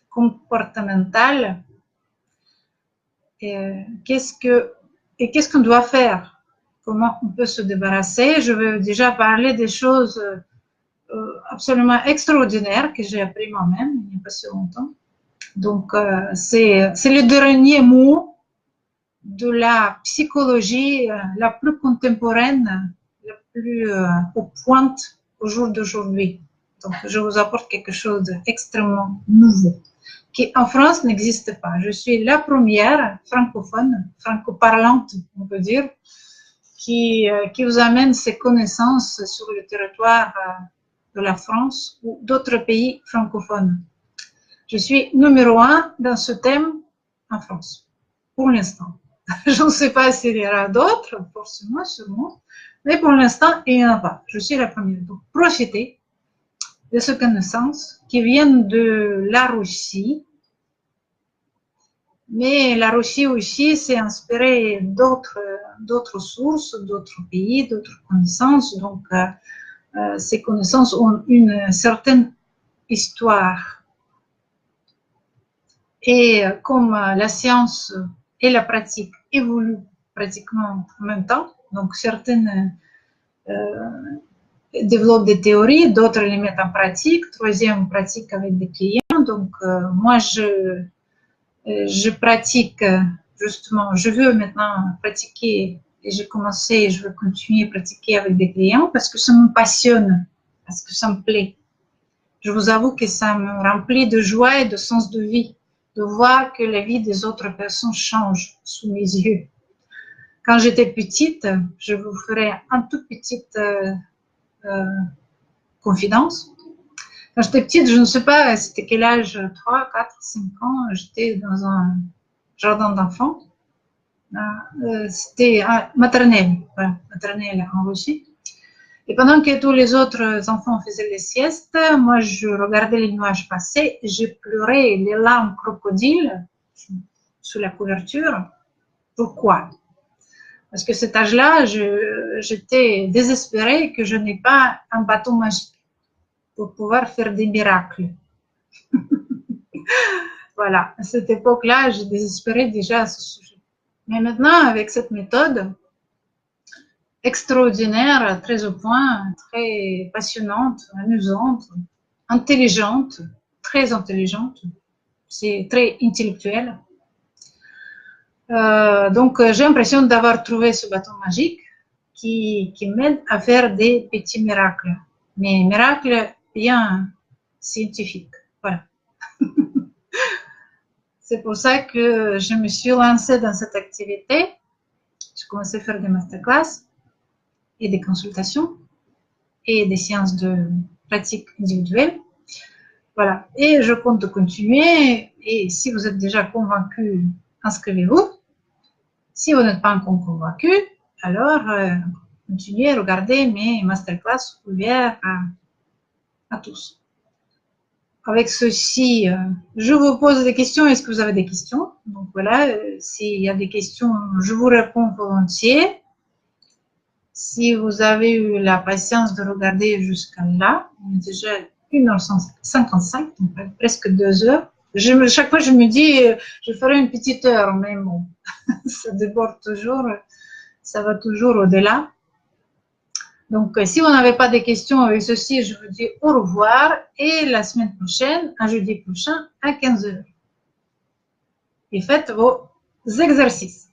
comportemental? Et qu'est-ce qu'on doit faire? Comment on peut se débarrasser? Je vais déjà parler des choses absolument extraordinaires que j'ai appris moi-même il n'y a pas si longtemps. Donc, c'est le dernier mot de la psychologie la plus contemporaine, la plus aux pointes au jour d'aujourd'hui. Donc, je vous apporte quelque chose d'extrêmement nouveau, qui en France n'existe pas. Je suis la première francophone, franco-parlante, on peut dire, qui vous amène ces connaissances sur le territoire de la France ou d'autres pays francophones. Je suis numéro 1 dans ce thème en France, pour l'instant. Je ne sais pas s'il y aura d'autres, forcément, sûrement, mais pour l'instant, il n'y en a pas. Je suis la première. Donc, profitez de ces connaissances qui viennent de la Russie. Mais la Russie aussi s'est inspirée d'autres sources, d'autres pays, d'autres connaissances. Donc, ces connaissances ont une certaine histoire. Et comme la science et la pratique évoluent pratiquement en même temps, donc certaines développent des théories, d'autres les mettent en pratique, troisième pratique avec des clients. Donc moi je pratique justement, je veux maintenant pratiquer et j'ai commencé, je veux continuer à pratiquer avec des clients parce que ça me passionne, parce que ça me plaît. Je vous avoue que ça me remplit de joie et de sens de vie, de voir que la vie des autres personnes change sous mes yeux. Quand j'étais petite, je vous ferai une toute petite confidence. Quand j'étais petite, je ne sais pas, c'était quel âge, 3, 4, 5 ans, j'étais dans un jardin d'enfants. C'était maternelle, voilà, maternelle en Russie. Et pendant que tous les autres enfants faisaient les siestes, moi je regardais les nuages passer, j'ai pleuré les larmes crocodiles sous la couverture. Pourquoi? Parce que cet âge-là, j'étais désespérée que je n'ai pas un bâton magique pour pouvoir faire des miracles. Voilà, à cette époque-là, je désespérais déjà à ce sujet. Mais maintenant, avec cette méthode, extraordinaire, très au point, très passionnante, amusante, intelligente, très intelligente. C'est très intellectuel. Donc, j'ai l'impression d'avoir trouvé ce bâton magique qui m'aide à faire des petits miracles. Mais miracles bien scientifiques. Voilà. C'est pour ça que je me suis lancée dans cette activité. J'ai commencé à faire des masterclass et des consultations et des séances de pratique individuelle. Voilà. Et je compte continuer. Et si vous êtes déjà convaincu, inscrivez-vous. Si vous n'êtes pas encore convaincu, alors continuez à regarder mes masterclass ouverts à tous. Avec ceci, je vous pose des questions. Est-ce que vous avez des questions? Donc voilà, s'il y a des questions, je vous réponds volontiers. Si vous avez eu la patience de regarder jusqu'à là, on est déjà 1h55, donc presque 2 heures. Chaque fois, je me dis, je ferai une petite heure, mais bon, ça déborde toujours, ça va toujours au-delà. Donc, si vous n'avez pas de questions avec ceci, je vous dis au revoir et la semaine prochaine, à jeudi prochain, à 15 heures. Et faites vos exercices.